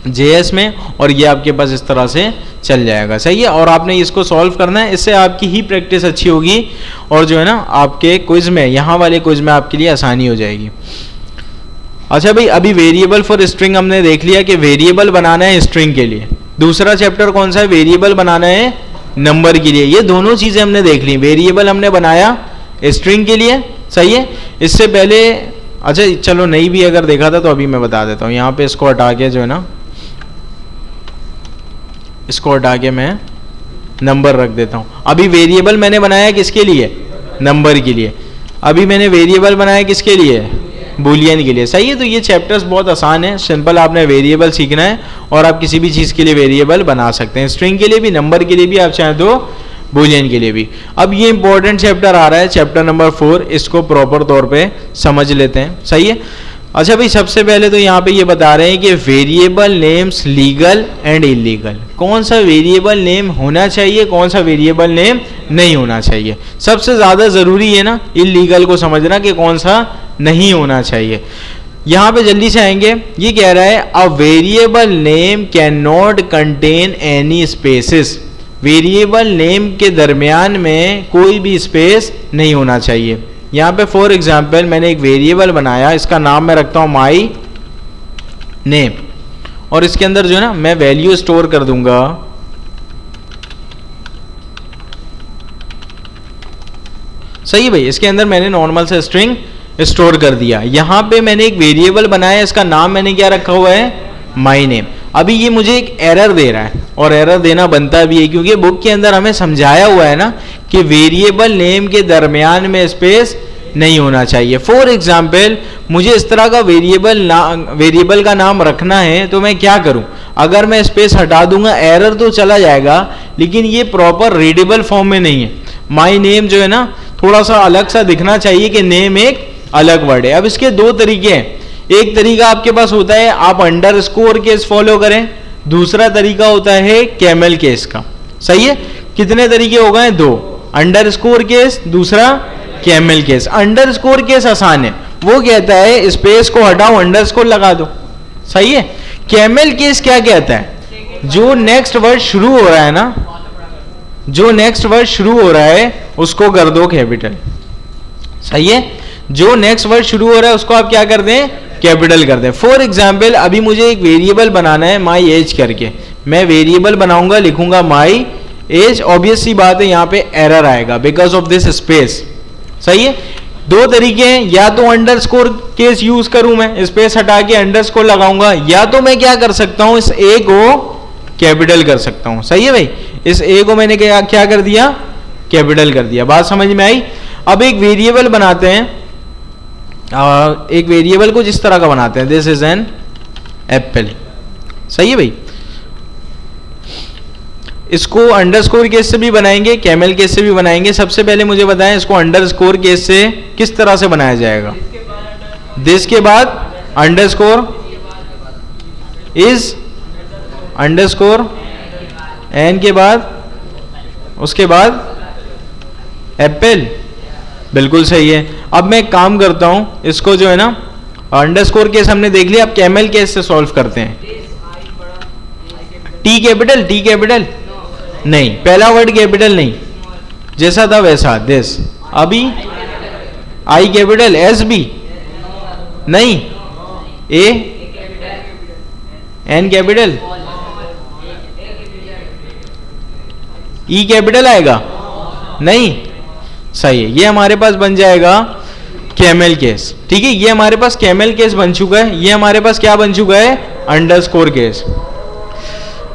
JS में, और ये आपके पास इस तरह से चल जाएगा, सही है। और आपने इसको सॉल्व करना है, इससे आपकी ही प्रैक्टिस अच्छी होगी, और जो है ना आपके क्विज में, यहाँ वाले क्विज में आपके लिए आसानी हो जाएगी। अच्छा भाई, अभी वेरिएबल फॉर स्ट्रिंग हमने देख लिया कि वेरिएबल बनाना है स्ट्रिंग के लिए। दूसरा चैप्टर कौन सा है, वेरिएबल बनाना है नंबर के लिए। ये दोनों चीज़ें हमने देख ली, वेरिएबल हमने बनाया स्ट्रिंग के लिए, सही है। इससे पहले अच्छा चलो नहीं भी अगर देखा था तो अभी मैं बता देता हूँ, यहाँ पे इसको हटा के जो है ना, इसको हटा के मैं नंबर रख देता हूँ। अभी वेरिएबल मैंने बनाया किसके लिए, नंबर के लिए। अभी मैंने वेरिएबल बनाया किसके लिए, बूलियन के लिए, सही है। तो ये चैप्टर्स बहुत आसान है, सिंपल आपने वेरिएबल सीखना है और आप किसी भी चीज़ के लिए वेरिएबल बना सकते हैं, स्ट्रिंग के लिए भी, नंबर के लिए भी, आप चाहें तो बूलियन के लिए भी। अब ये इंपॉर्टेंट चैप्टर आ रहा है, चैप्टर नंबर 4, इसको प्रॉपर तौर पे समझ लेते हैं, सही है। अच्छा भाई, सबसे पहले तो यहाँ पे ये बता रहे हैं कि variable names legal and illegal, कौन सा वेरिएबल नेम होना चाहिए, कौन सा वेरिएबल नेम नहीं होना चाहिए। सबसे ज़्यादा ज़रूरी है ना इलीगल को समझना कि कौन सा नहीं होना चाहिए। यहाँ पे जल्दी से आएंगे, ये कह रहा है a variable name can not contain any spaces, variable name के दरमियान में कोई भी स्पेस नहीं होना चाहिए। यहाँ पे फॉर एग्जाम्पल मैंने एक वेरिएबल बनाया, इसका नाम मैं रखता हूँ माई नेम, और इसके अंदर जो है ना मैं वैल्यू स्टोर कर दूंगा, सही है भाई। इसके अंदर मैंने नॉर्मल से स्ट्रिंग स्टोर कर दिया। यहाँ पे मैंने एक वेरिएबल बनाया, इसका नाम मैंने क्या रखा हुआ है, माई नेम। अभी ये मुझे एक एरर दे रहा है, और एरर देना बनता भी है क्योंकि बुक के अंदर हमें समझाया हुआ है ना कि वेरिएबल नेम के दरमियान में स्पेस नहीं होना चाहिए। फॉर एग्जाम्पल मुझे इस तरह का वेरिएबल का नाम रखना है, तो मैं क्या करूं, अगर मैं स्पेस हटा दूंगा एरर तो चला जाएगा, लेकिन ये प्रॉपर रीडेबल फॉर्म में नहीं है। माई नेम जो है ना थोड़ा सा अलग सा दिखना चाहिए कि नेम एक अलग वर्ड है। अब इसके दो तरीके हैं, एक तरीका आपके पास होता है आप अंडरस्कोर केस फॉलो करें, दूसरा तरीका होता है कैमल केस का, सही है। कितने तरीके हो गए, दो, अंडरस्कोर केस, दूसरा कैमल केस। अंडरस्कोर केस आसान है, वो कहता है स्पेस को हटाओ अंडरस्कोर लगा दो, सही है। कैमल केस क्या कहता है, जो नेक्स्ट वर्ड शुरू हो रहा है ना, जो नेक्स्ट वर्ड शुरू हो रहा है उसको कर दो कैपिटल, सही है। जो नेक्स्ट वर्ड शुरू हो रहा है उसको आप क्या कर दें, कैपिटल कर दें। फॉर एग्जाम्पल अभी मुझे एक वेरिएबल बनाना है माई एज करके, मैं वेरिएबल बनाऊंगा, लिखूंगा माई एज, ऑब्वियस सी बात है यहाँ पे एरर आएगा बिकॉज ऑफ दिस स्पेस, सही है। दो तरीके हैं, या तो अंडरस्कोर केस यूज करूं मैं, स्पेस हटा के अंडरस्कोर लगाऊंगा, या तो मैं क्या कर सकता हूं, इस ए को कैपिटल कर सकता हूं, सही है भाई। इस ए को मैंने क्या कर दिया, कैपिटल कर दिया। बात समझ में आई। अब एक वेरिएबल बनाते हैं, एक वेरिएबल को जिस तरह का बनाते हैं, दिस इज एन एप्पल, सही है भाई। इसको अंडरस्कोर केस से भी बनाएंगे, कैमल केस से भी बनाएंगे। सबसे पहले मुझे बताएं इसको अंडरस्कोर केस से किस तरह से बनाया जाएगा। दिस के बाद अंडरस्कोर, इज अंडरस्कोर, एन के बाद, उसके बाद एप्पल, बिल्कुल सही है। अब मैं एक काम करता हूं, इसको जो है ना अंडरस्कोर केस हमने देख लिया, अब कैमल केस से सॉल्व करते हैं। टी कैपिटल नहीं, पहला वर्ड कैपिटल नहीं, जैसा था वैसा दिस। अभी आई कैपिटल, एस बी नहीं, A N capital, E capital आएगा नहीं, सही है। ये हमारे पास बन जाएगा कैमल केस। ठीक है, ये हमारे पास कैमल केस बन चुका है। ये हमारे पास क्या बन चुका है, अंडरस्कोर केस।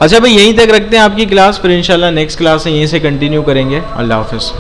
अच्छा भाई, यहीं तक रखते हैं आपकी क्लास, फिर इंशाल्लाह नेक्स्ट क्लास से यहीं से कंटिन्यू करेंगे। अल्लाह हाफिज।